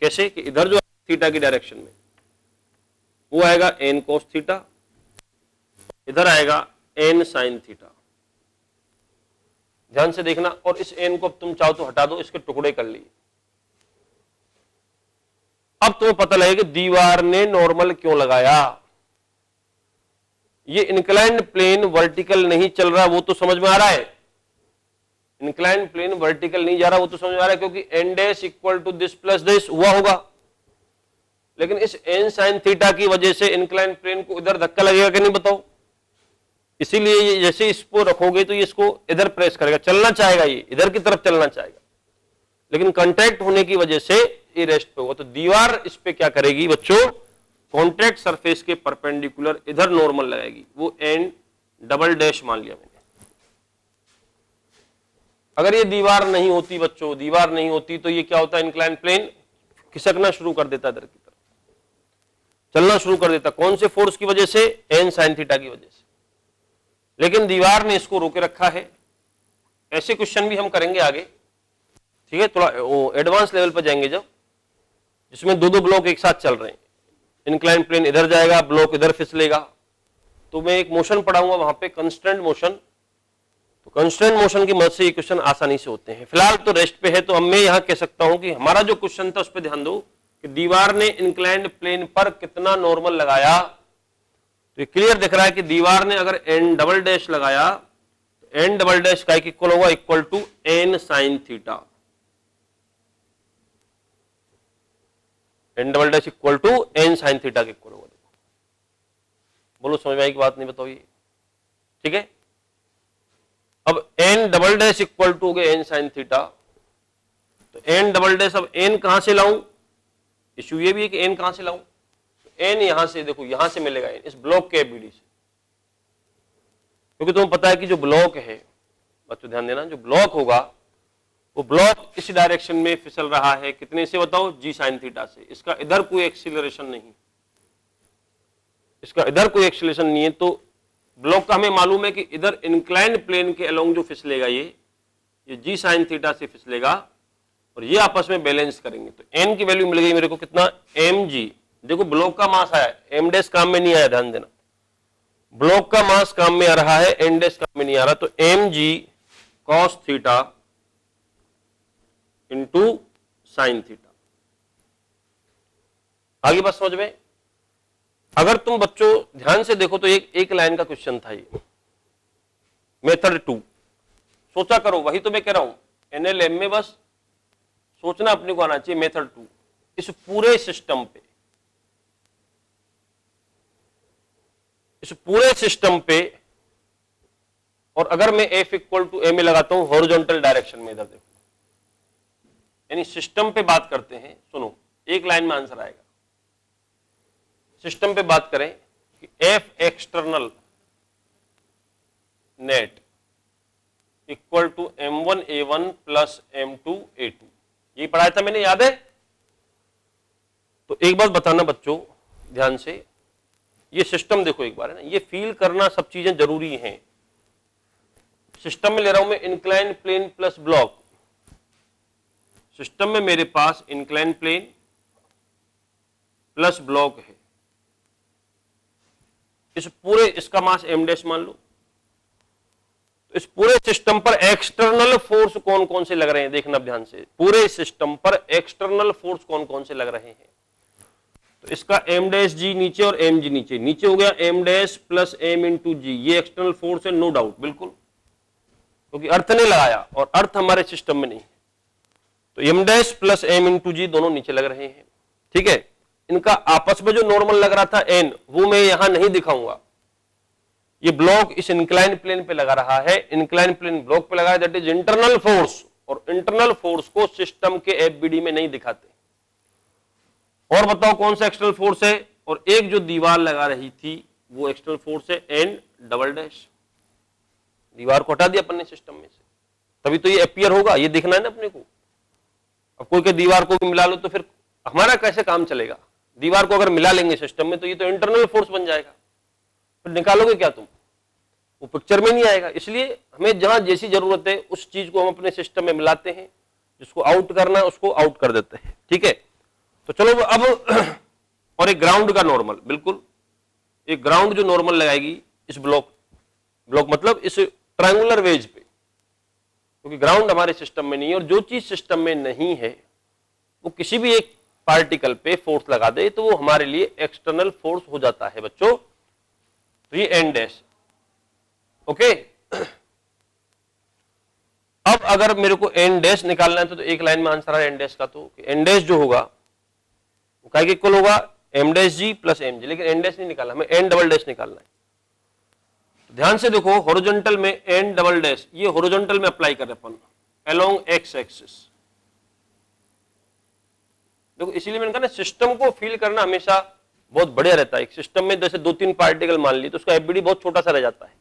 S1: कैसे कि इधर जो थीटा की डायरेक्शन में वो आएगा n cos थीटा, इधर आएगा n sin थीटा। ध्यान से देखना, और इस n को अब तुम चाहो तो हटा दो, इसके टुकड़े कर लिए। अब तुम्हें पता लगेगा कि दीवार ने नॉर्मल क्यों लगाया। ये इंक्लाइंड प्लेन वर्टिकल नहीं चल रहा, वो तो समझ में आ रहा है। इंक्लाइंड प्लेन वर्टिकल नहीं जा रहा, वो तो समझ में आ रहा है, क्योंकि n dash equal to this plus this हुआ होगा। लेकिन इस n sin थीटा की वजह से इंक्लाइंड प्लेन को इधर धक्का लगेगा कि नहीं बताओ? इसीलिए जैसे इसको रखोगे तो ये इसको इधर प्रेस करेगा, चलना चाहेगा, ये इधर की तरफ चलना चाहेगा, लेकिन कांटेक्ट होने की वजह से ये रेस्ट पे होगा। तो दीवार इस पे क्या करेगी बच्चों? कॉन्टैक्ट सरफेस के परपेंडिकुलर इधर नॉर्मल लगाएगी, वो n डबल डैश मान लिया मैंने। अगर ये दीवार नहीं होती बच्चों, दीवार नहीं होती तो ये क्या होता? इंक्लाइन प्लेन खिसकना शुरू कर देता, इधर की तरफ चलना शुरू कर देता। कौन से फोर्स की वजह से? n sin थीटा की वजह से। लेकिन दीवार ने इसको रोके रखा है। ऐसे क्वेश्चन भी हम करेंगे आगे, ठीक है, थोड़ा एडवांस लेवल पर जाएंगे जब, जिसमें दो ब्लॉक एक साथ चल रहे हैं, इंक्लाइन प्लेन इधर जाएगा, ब्लॉक इधर फिसलेगा, तो मैं एक मोशन पढ़ाऊंगा वहां पे, कंस्ट्रेंट मोशन। तो कंस्ट्रेंट मोशन की मदद से ये क्वेश्चन आसानी से होते हैं। फिलहाल तो रेस्ट पे है, तो अब मैं यहां कह सकता हूं कि हमारा जो क्वेश्चन था उस पर ध्यान दो कि दीवार ने इंक्लाइंड प्लेन पर कितना नॉर्मल लगाया। तो ये क्लियर दिख रहा है कि दीवार ने अगर n डबल डैश लगाया तो n डबल डैश का इक्वल होगा equal to n sin theta. n double dash equal to n sin theta के इक्वल होगा। बोलो समझ में आई की बात? नहीं बताओ ये, ठीक है। अब n double dash equal to हो गया n sin थीटा, तो n डबल डैश अब n कहां से लाऊं? इशू ये भी है कि n कहां से लाऊं? n यहां से, देखो यहां से मिलेगा n, इस ब्लॉक के एबीडी से, क्योंकि तुम्हें पता है कि जो ब्लॉक है बच्चों ध्यान देना, जो ब्लॉक होगा वो ब्लॉक इस डायरेक्शन में फिसल रहा है, कितने से बताओ? g sin थीटा से। इसका इधर कोई एक्सीलरेशन नहीं, इसका इधर कोई एक्सीलरेशन नहीं है, तो ब्लॉक का हमें मालूम है कि इधर इंक्लाइंड प्लेन के अलोंग जो फिसलेगा ये g sin थीटा से फिसलेगा, और ये आपस में बैलेंस करेंगे। तो n की वैल्यू मिल गई मेरे को कितना? mg। देखो ब्लॉक का मास आया, m डैश काम में नहीं आया, ध्यान देना, ब्लॉक का मास काम में आ रहा है, n डैश काम में नहीं आ रहा। तो mg cos theta into sine theta. आगे बात समझ में? अगर तुम बच्चों ध्यान से देखो तो एक लाइन का क्वेश्चन था ये, मेथड 2। सोचा करो, वही तो मैं कह रहा हूं, NLM में बस सोचना अपने को आना चाहिए। मेथड 2 इस पूरे सिस्टम पे, इस पूरे सिस्टम पे, और अगर मैं F इक्वल टू m लगाता हूं हॉरिजॉन्टल डायरेक्शन में, इधर देखो, यानी सिस्टम पे बात करते हैं। सुनो, एक लाइन में आंसर आएगा। सिस्टम पे बात करें कि F external net equal to M1A1 plus M2A2, यही पढ़ाया था मैंने, याद है? तो एक बात बताना बच्चों ध्यान से, ये सिस्टम देखो एक बार, है ना, ये फील करना सब चीजें जरूरी हैं। सिस्टम में ले रहा हूं मैं incline plane plus block. System में मेरे पास इंक्लाइन प्लेन प्लस ब्लॉक है, इस पूरे, इसका मास m डैश मान लो। तो इस पूरे सिस्टम पर एक्सटर्नल फोर्स कौन कौन से लग रहे हैं, देखना ध्यान से, पूरे सिस्टम पर एक्सटर्नल फोर्स कौन कौन से लग रहे हैं। तो इसका m डैश जी नीचे और m जी नीचे, नीचे हो गया m dash plus m into g, ये एक्सटर्नल फोर्स है, नो डाउट, बिल्कुल, क्योंकि अर्थ ने लगाया और अर्थ हमारे सिस्टम में नहीं है। तो m dash plus m into g दोनों नीचे लग रहे हैं, ठीक है। इनका आपस में जो नॉर्मल लग रहा था n, वो मैं यहां नहीं दिखाऊंगा। ये ब्लॉक इस इंक्लाइन प्लेन पे लगा रहा है, इंक्लाइन प्लेन ब्लॉक पे लगा है, दैट इज इंटरनल फोर्स, और इंटरनल फोर्स को सिस्टम के एफबीडी में नहीं दिखाते। और बताओ कौन सा एक्सटर्नल फोर्स है, और एक जो दीवार लगा रही थी वो एक्सटर्नल फोर्स है n डबल डैश। दीवार को हटा दिया अपन ने सिस्टम में से, तभी तो ये अपीयर होगा, ये देखना है ना अपने को। अब कोई के दीवार को भी मिला लो तो फिर हमारा कैसे काम चलेगा? दीवार को अगर मिला लेंगे सिस्टम में तो ये तो इंटरनल फोर्स बन जाएगा, फिर निकालोगे क्या तुम? वो पिक्चर में नहीं आएगा। इसलिए हमें जहां जैसी जरूरत है उस चीज को हम अपने सिस्टम में मिलाते हैं, जिसको आउट करना है उसको आउट कर देते हैं, ठीक है। तो चलो अब और एक ग्राउंड का नॉर्मल, बिल्कुल एक ग्राउंड जो नॉर्मल लगाएगी इस ब्लॉक मतलब इस ट्रायंगुलर वेज पे, क्योंकि ग्राउंड हमारे सिस्टम में नहीं है, और जो चीज सिस्टम में नहीं है वो किसी भी एक पार्टिकल पे फोर्स लगा दे तो वो हमारे लिए एक्सटर्नल फोर्स हो जाता है बच्चों। तो ये n डैश, ओके। अब अगर मेरे को n डैश निकालना है तो एक लाइन में आंसर है n डैश का, तो n डैश जो होगा वो क्या इक्वल होगा m डैश जी प्लस m जी, लेकिन n डैश नहीं निकालना, हमें n डबल डैश निकालना है। तो ध्यान से देखो, हॉरिजॉन्टल में n डबल डैश, ये हॉरिजॉन्टल में अप्लाई कर रहे अपन अलोंग x एक्सिस। देखो इसीलिए मैंने कहा ना, सिस्टम को फील करना हमेशा बहुत बढ़िया रहता है। एक सिस्टम में जैसे 2-3 पार्टिकल मान ली तो उसका एफबीडी बहुत छोटा सा रह जाता है,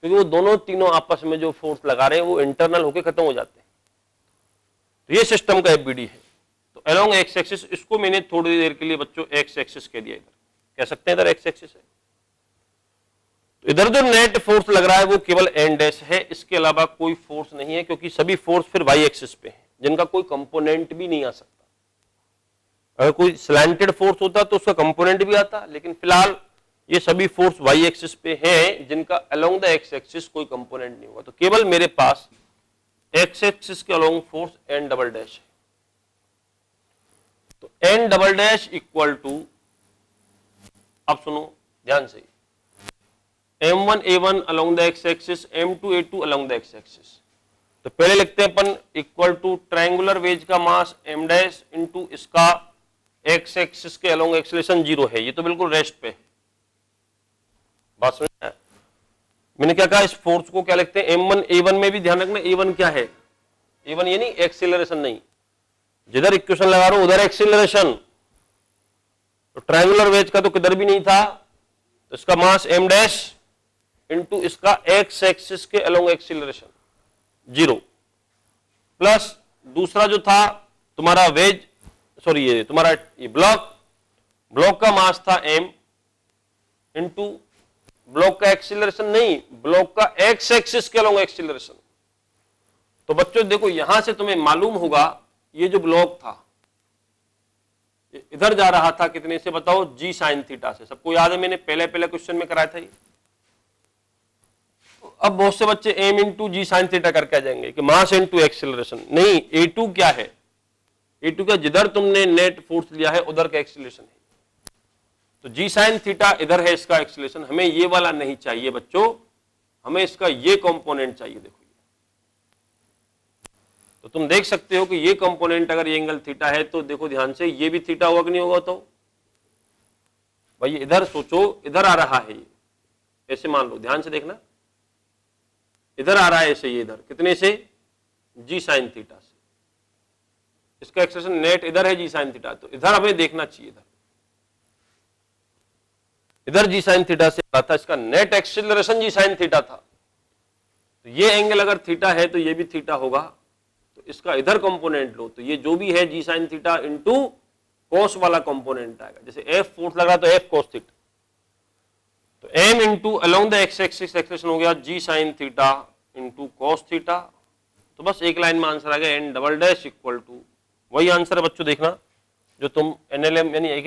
S1: क्योंकि वो दोनों तीनों आपस में जो फोर्स लगा रहे हैं वो इंटरनल होकर खत्म हो जाते हैं। तो ये सिस्टम का एफबीडी है। तो अलोंग एक्स एक्सिस, इसको मैंने थोड़ी देर के लिए बच्चों एक्स एक्सिस कह दिया, इधर कह सकते हैं इधर एक्स एक्सिस है। तो इधर जो नेट फोर्स लग रहा है वो केवल n डैश है, इसके अलावा कोई फोर्स नहीं है, क्योंकि सभी फोर्स फिर y एक्सिस पे है, जिनका कोई कंपोनेंट भी नहीं आ सकता। अगर कोई स्लैंटेड फोर्स होता तो उसका कंपोनेंट भी आता, लेकिन फिलहाल ये सभी फोर्स y एक्सिस पे हैं, जिनका अलोंग द x एक्सिस कोई कंपोनेंट नहीं होगा। तो केवल मेरे पास x एक्सिस के along force n double dash है। तो n double dash equal to, अब सुनो ध्यान से, m1a1 along the x axis, m2a2 along the x axis. तो पहले लिखते हैं अपन इक्वल टू ट्रायंगुलर वेज का मास m डैश इंटू इसका x एक्सिस के अलोंग एक्सेलरेशन 0 है। ये तो बिल्कुल रेस्ट पे, बात समझ में? मैंने क्या कहा, इस फोर्स को क्या लिखते हैं m1a1 में भी ध्यान रखना, a1 क्या है, a1 ये नहीं एक्सेलरेशन नहीं, जिधर इक्वेशन लगा रहा हूं उधर एक्सेलरेशन। तो ट्रायंगुलर वेज का तो किधर भी नहीं था, तो इसका मास m डैश इंटू इसका x एक्सिस के अलोंग एक्सेलरेशन 0 प्लस दूसरा जो था तुम्हारा वेज, सॉरी ये तुम्हारा ये ब्लॉक का मास था m इंटू ब्लॉक का एक्सीलरेशन नहीं, ब्लॉक का x एक्सिस के अलोंग एक्सीलरेशन। तो बच्चों देखो यहां से तुम्हें मालूम होगा, ये जो ब्लॉक था इधर जा रहा था कितने से बताओ, g साइन थीटा से। सबको याद है, मैंने पहले क्वेश्चन में कराया था ये। अब बहुत से बच्चे m इंटू जी साइन थीटा करके आ जाएंगे कि मास इंटू एक्सीलरेशन, नहीं, a2 क्या है, a2 क्या, जिधर तुमने नेट फोर्स लिया है उधर का एक्सीलरेशन है। तो जी साइन थीटा इधर है इसका एक्सीलरेशन, हमें ये वाला नहीं चाहिए बच्चों, हमें इसका ये कंपोनेंट चाहिए। देखो तो तुम देख सकते हो कि ये कंपोनेंट अगर ये एंगल थीटा है तो देखो ध्यान से, ये भी थीटा होगा कि नहीं होगा? तो भाई इधर सोचो, इधर आ रहा है ये, ऐसे मान लो, ध्यान से देखना, इधर आ रहा है ऐसे, ये इधर कितने से, जी साइन थीटा से। इसका एक्सप्रेशन नेट इधर है जी साइन थीटा, तो इधर हमें देखना चाहिए, इधर जी साइन थीटा से आता, इसका नेट एक्सीलरेशन जी साइन थीटा था। ये एंगल अगर थीटा है तो ये भी थीटा होगा, तो इसका इधर कंपोनेंट लो तो ये जो भी है g sine theta into cos वाला कंपोनेंट आएगा। जैसे एफ फोर्स लग रहा तो एफ कोस थीटा, तो m into along the x axis expression हो गया g sine theta into cos theta. तो बस एक लाइन में आंसर आ गया N double dash equal to, वही आंसर है बच्चों, देखना जो तुम एनएलएम यानी एक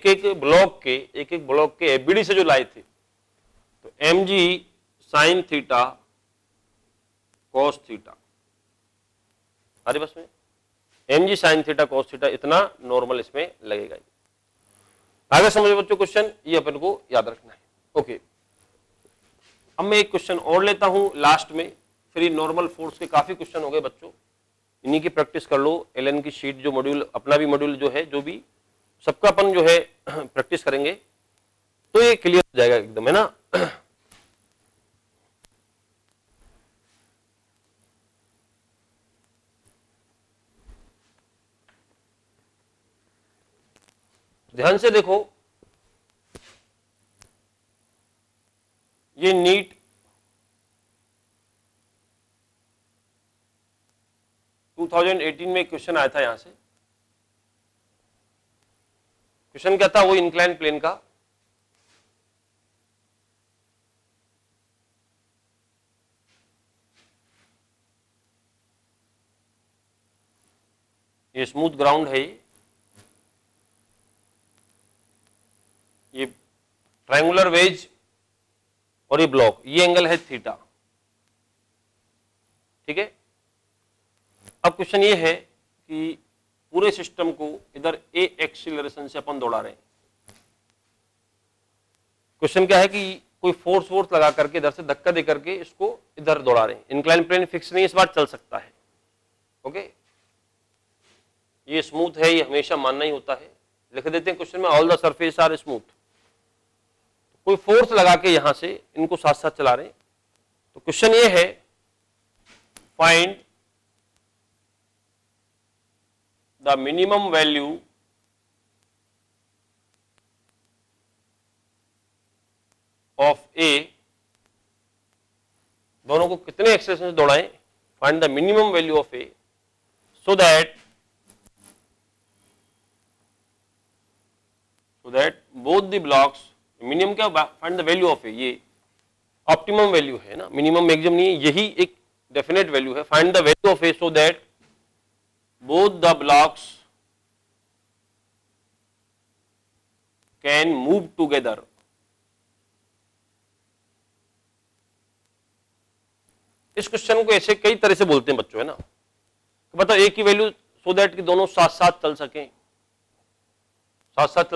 S1: एक ब्लॉक के एफबीडी से जो लाए थे। तो M G sine theta cos theta, अरे बस में M G sine theta cos theta इतना नॉर्मल इसमें लगेगा। आगे समझो बच्चों क्वेश्चन, ये अपन को याद रखना है। ओके, अब मैं एक क्वेश्चन और लेता हूं लास्ट में, फिर ये नॉर्मल फोर्स के काफी क्वेश्चन हो गए बच्चों, इन्हीं की प्रैक्टिस कर लो। एलएन की शीट जो मॉड्यूल, अपना भी मॉड्यूल जो है, जो भी सबका अपन जो है प्रैक्टिस करेंगे तो ये क्लियर हो जाएगा एकदम, है ना। ध्यान से देखो, ये नीट टू 2018 में एक क्वेश्चन आया था यहां से। क्वेश्चन क्या था, वो इंक्लाइन प्लेन का, ये स्मूथ ग्राउंड है, ये ट्रायंगुलर वेज और ये ब्लॉक, ये एंगल है थीटा, ठीक है। अब क्वेश्चन ये है कि पूरे सिस्टम को इधर ए एक्सीलरेशन से अपन दौड़ा रहे हैं। क्वेश्चन क्या है कि कोई फोर्स लगा करके इधर से धक्का दे करके इसको इधर दौड़ा रहे हैं। इंक्लाइन प्लेन फिक्स नहीं, इस बार चल सकता है। ओके, ये स्मूथ है, ये हमेशा मानना ही होता है। लिख देते हैं क्वेश्चन में, all the surface are smooth. कोई फोर्स लगा के यहां से इनको साथ साथ चला रहे हैं। तो क्वेश्चन ये है, find the minimum value of a, दोनों को कितने एक्सेलरेशन से दौड़ाएं, find the minimum value of a so that both the blocks, minimum क्या, find the value of a, ये ऑप्टिमम वैल्यू है ना, मिनिमम मैक्सिमम नहीं है, यही एक डेफिनेट वैल्यू है। Find the value of a so that both the blocks can move together। इस क्वेश्चन को ऐसे कई तरह से बोलते हैं बच्चों, है ना, तो बताओ ए की वैल्यू सो दैट कि दोनों साथ साथ चल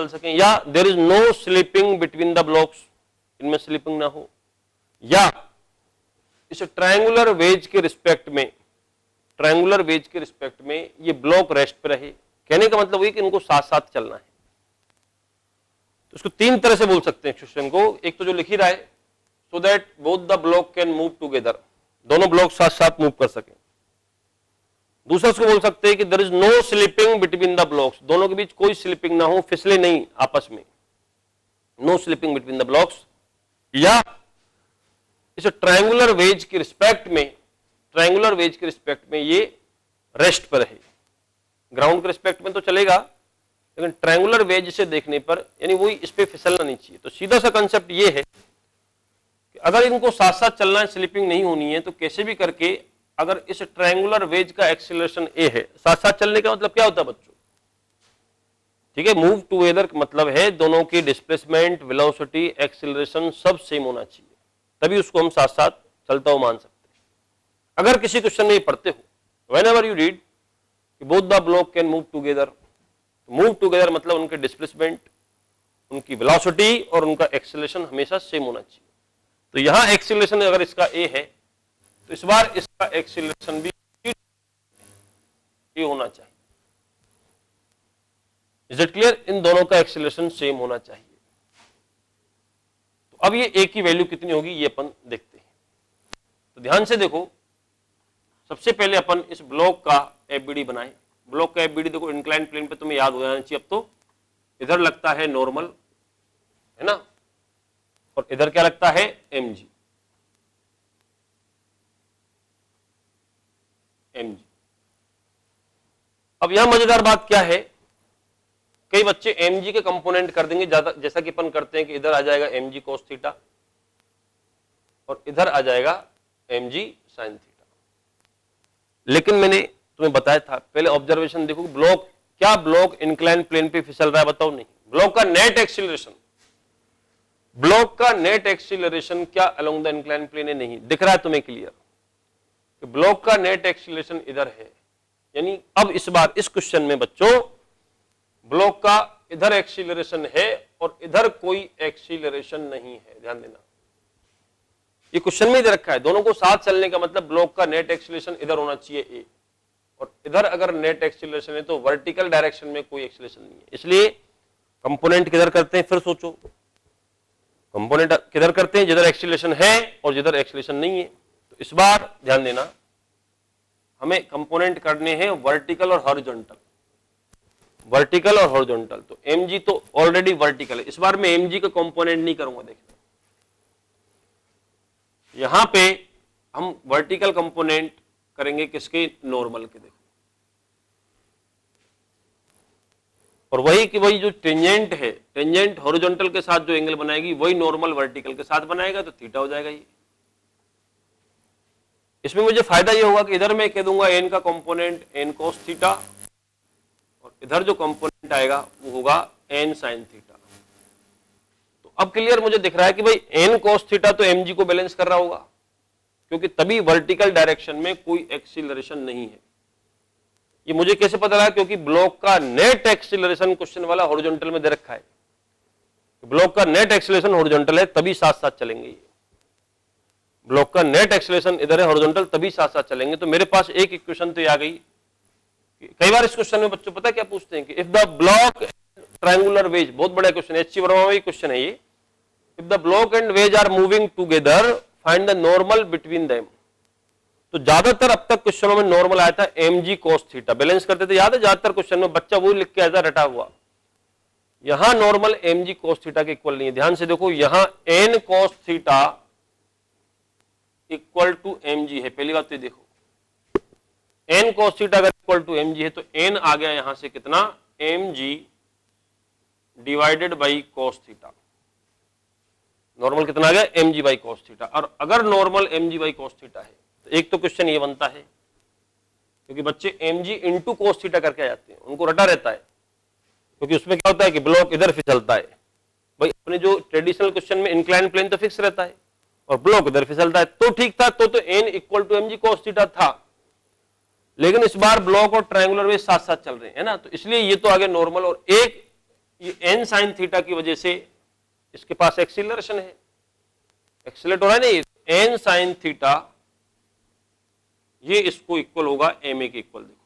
S1: सकें, या there is no slipping between the blocks, इनमें स्लिपिंग ना हो, या इस ट्रायंगुलर वेज के रिस्पेक्ट में ये ब्लॉक रेस्ट पे रहे। कहने का मतलब ये कि इनको साथ साथ चलना है। तो इसको तीन तरह से बोल सकते हैं क्वेश्चन को। एक तो जो लिख ही रहा है, सो that both the block can move together, दोनों ब्लॉक साथ साथ मूव कर सके। दूसरा इसको बोल सकते हैं कि there is no slipping between the blocks, दोनों के बीच कोई स्लिपिंग ना हो, फिसले नहीं आपस में, no slipping between the blocks. या इस ट्रायंगुलर वेज के रिस्पेक्ट में ये रेस्ट पर है। ग्राउंड के रिस्पेक्ट में तो चलेगा, लेकिन ट्रायंगुलर वेज से देखने पर यानी वही इस पे फिसलना नहीं चाहिए। तो सीधा सा कंसेप्ट ये है कि अगर इनको साथ साथ चलना है, स्लिपिंग नहीं होनी है, तो कैसे भी करके अगर इस ट्रायंगुलर वेज का एक्सीलरेशन ए है, साथ साथ चलने का मतलब क्या होता है बच्चों, ठीक है, मूव टुगेदर मतलब है दोनों की डिस्प्लेसमेंट, वेलोसिटी, एक्सीलरेशन सब सेम होना चाहिए, तभी उसको हम साथ साथ चलता हुआ मान सकते हैं। अगर किसी क्वेश्चन में पढ़ते हो, whenever you read both the block can move together, move together मतलब उनके डिस्प्लेसमेंट, उनकी वेलोसिटी और उनका एक्सीलरेशन हमेशा सेम होना चाहिए। तो यहां एक्सीलरेशन अगर इसका ए है, तो इस बार इसका एक्सीलरेशन भी ए होना चाहिए। Is it clear? इन दोनों का एक्सीलरेशन सेम होना चाहिए। तो अब ये ए की वैल्यू कितनी होगी ये अपन देखते हैं। तो ध्यान से देखो, सबसे पहले अपन इस ब्लॉक का एफबीडी बनाएं। ब्लॉक का एफबीडी देखो, इंक्लाइन प्लेन पे तुम्हें याद हो जाना चाहिए। अब तो इधर लगता है नॉर्मल, है ना, और इधर क्या लगता है, एमजी। mg। अब यहां मजेदार बात क्या है, कई बच्चे mg के कंपोनेंट कर देंगे, ज्यादा जैसा कि अपन करते हैं कि इधर आ जाएगा mg cos थीटा और इधर आ जाएगा mg sin थीटा। लेकिन मैंने तुम्हें बताया था, पहले ऑब्जर्वेशन देखो, ब्लॉक क्या ब्लॉक इंक्लाइन प्लेन पे फिसल रहा है, बताओ नहीं। ब्लॉक का नेट एक्सीलरेशन, ब्लॉक का नेट एक्सीलरेशन क्या अलोंग द इंक्लाइन प्लेन है, नहीं दिख रहा है तुम्हें क्लियर कि ब्लॉक का नेट एक्सीलरेशन इधर है। यानी अब इस बार इस क्वेश्चन में बच्चों ब्लॉक का इधर एक्सीलरेशन है और इधर कोई एक्सीलरेशन नहीं है, ध्यान देना। ये क्वेश्चन में ही दे रखा है, दोनों को साथ चलने का मतलब ब्लॉक का नेट एक्सीलरेशन इधर होना चाहिए ए, और इधर अगर नेट एक्सीलरेशन है तो वर्टिकल डायरेक्शन में कोई एक्सीलरेशन नहीं है। इसलिए कंपोनेंट किधर करते हैं, फिर सोचो कंपोनेंट किधर करते हैं, जिधर एक्सीलरेशन है और जिधर एक्सीलरेशन नहीं है। तो इस बार ध्यान देना, हमें कंपोनेंट करने हैं वर्टिकल और हॉरिजॉन्टल, वर्टिकल और हॉरिजॉन्टल। तो mg तो ऑलरेडी वर्टिकल है, इस बार मैं mg का कंपोनेंट नहीं करूंगा। देखना यहां पे हम वर्टिकल कंपोनेंट करेंगे किसके, नॉर्मल के। देखो और वही कि वही जो टेंजेंट है, टेंजेंट हॉरिजॉन्टल के साथ जो एंगल बनाएगी वही नॉर्मल वर्टिकल के साथ बनाएगा, तो थीटा हो जाएगा ये। इसमें मुझे फायदा ये होगा कि इधर मैं कह दूंगा n का कंपोनेंट n cos थीटा और इधर जो कंपोनेंट आएगा वो होगा n sin थीटा। तो अब क्लियर मुझे दिख रहा है कि भाई n cos थीटा तो mg को बैलेंस कर रहा होगा, क्योंकि तभी वर्टिकल डायरेक्शन में कोई एक्सीलरेशन नहीं है। ये मुझे कैसे पता लगा, क्योंकि ब्लॉक का नेट एक्सीलरेशन क्वेश्चन वाला हॉरिजॉन्टल में दे रखा है। ब्लॉक का नेट एक्सीलरेशन हॉरिजॉन्टल है, तभी साथ साथ चलेंगे। ये ब्लॉक का नेट एक्सीलरेशन इधर है हॉरिजॉन्टल, तभी साथ साथ चलेंगे। तो मेरे पास एक इक्वेशन तो आ गई। कई बार इस क्वेश्चन में बच्चों पता क्या पूछते हैं कि if the block triangular wedge, बहुत बड़ा क्वेश्चन है, एच वर्मा में क्वेश्चन है ये, if the block and wedge are moving together find the normal between them. तो ज्यादातर अब तक क्वेश्चनों में नॉर्मल आया था mg cos थीटा, बैलेंस करते थे, याद है। ज्यादातर क्वेश्चन में बच्चा वो लिख के आया था रटा हुआ। यहां नॉर्मल mg cos थीटा के इक्वल नहीं है, ध्यान से देखो। यहां n cos theta equal to mg है, पहली बात तो ये देखो, n cos थीटा अगर इक्वल टू mg है तो n आ गया यहां से कितना, mg divided by cos theta. Normal कितना आ गया, mg बाई cos थीटा। और अगर normal mg by cos theta है तो एक तो क्वेश्चन ये बनता है, क्योंकि बच्चे mg इंटू cos थीटा करके आ जाते हैं, उनको रटा रहता है, क्योंकि उसमें क्या होता है कि ब्लॉक इधर फिसलता है। भाई अपने जो ट्रेडिशनल क्वेश्चन में इंक्लाइन प्लेन तो फिक्स रहता है और ब्लॉक इधर फिसलता है, तो ठीक था, तो n equal to mg cos theta था। लेकिन इस बार ब्लॉक और ट्रायंगुलर वेज साथ साथ चल रहे हैं, है ना, तो इसलिए ये तो आगे नॉर्मल, और एक ये n sin थीटा की वजह से इसके पास एक्सीलरेशन है, एक्सीलरेट हो रहा है ना, ये n sin थीटा ये इसको इक्वल होगा ma के इक्वल। देखो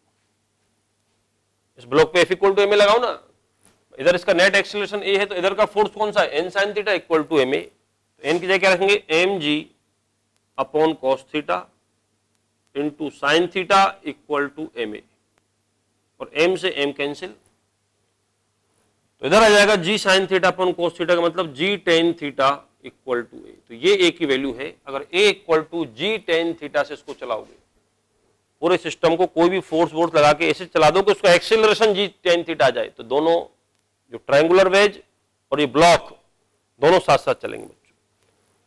S1: इस ब्लॉक पे f इक्वल टू ma लगाओ ना, इधर इसका नेट एक्सीलरेशन a है, तो इधर का फोर्स कौन सा है, n sin theta equal to ma। तो n की जगह क्या रखेंगे, mg upon cos theta into sine theta equal to ma, और m से m कैंसिल, तो इधर आ जाएगा g sin theta upon cos theta का मतलब g tan theta equal to a। तो ये a की वैल्यू है। अगर a equal to g tan theta से इसको चलाओगे, पूरे सिस्टम को कोई भी फोर्स वोर्स लगा के ऐसे चला दो कि उसका एक्सीलरेशन जी tan थीटा आ जाए, तो दोनों जो ट्रायंगुलर वेज और ये ब्लॉक दोनों साथ साथ चलेंगे बच्चों।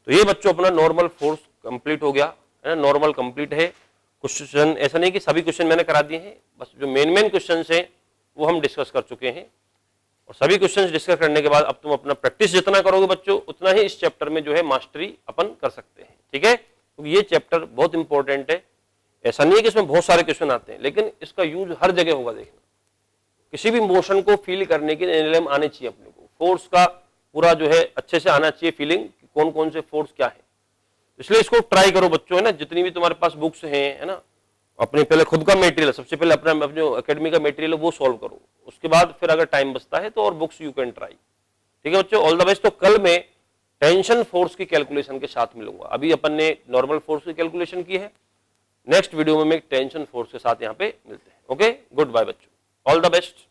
S1: तो ये बच्चों अपना नॉर्मल फोर्स कंप्लीट हो गया है ना, नॉर्मल कंप्लीट है। क्वेश्चन ऐसा नहीं कि सभी क्वेश्चन मैंने करा दिए हैं, बस जो मेन क्वेश्चन हैं वो हम डिस्कस कर चुके हैं, और सभी क्वेश्चन डिस्कस करने के बाद अब तुम अपना प्रैक्टिस जितना करोगे बच्चों, उतना ही इस चैप्टर में जो है मास्टरी अपन कर सकते हैं। ठीक है, क्योंकि ये चैप्टर बहुत इंपॉर्टेंट है। ऐसा नहीं है कि इसमें बहुत सारे क्वेश्चन आते हैं, लेकिन इसका यूज हर जगह होगा। देखना, किसी भी मोशन को फील करने के एनालिसिस आने चाहिए अपने को, फोर्स का पूरा जो है अच्छे से आना चाहिए फीलिंग, कौन कौन से फोर्स क्या है। इसलिए इसको ट्राई करो बच्चों, है ना, जितनी भी तुम्हारे पास बुक्स हैं, है ना, अपने पहले खुद का मटेरियल, सबसे पहले अपने एकेडमी का मटेरियल वो सॉल्व करो, उसके बाद फिर अगर टाइम बचता है तो और बुक्स यू कैन ट्राई। ठीक है बच्चों, ऑल द बेस्ट। तो कल मैं टेंशन फोर्स की कैलकुलेशन के साथ मिलूंगा। अभी अपन ने नॉर्मल फोर्स की कैलकुलेशन की है, नेक्स्ट वीडियो में मैं टेंशन फोर्स के साथ यहाँ पे मिलते हैं। ओके, गुड बाय बच्चों, ऑल द बेस्ट।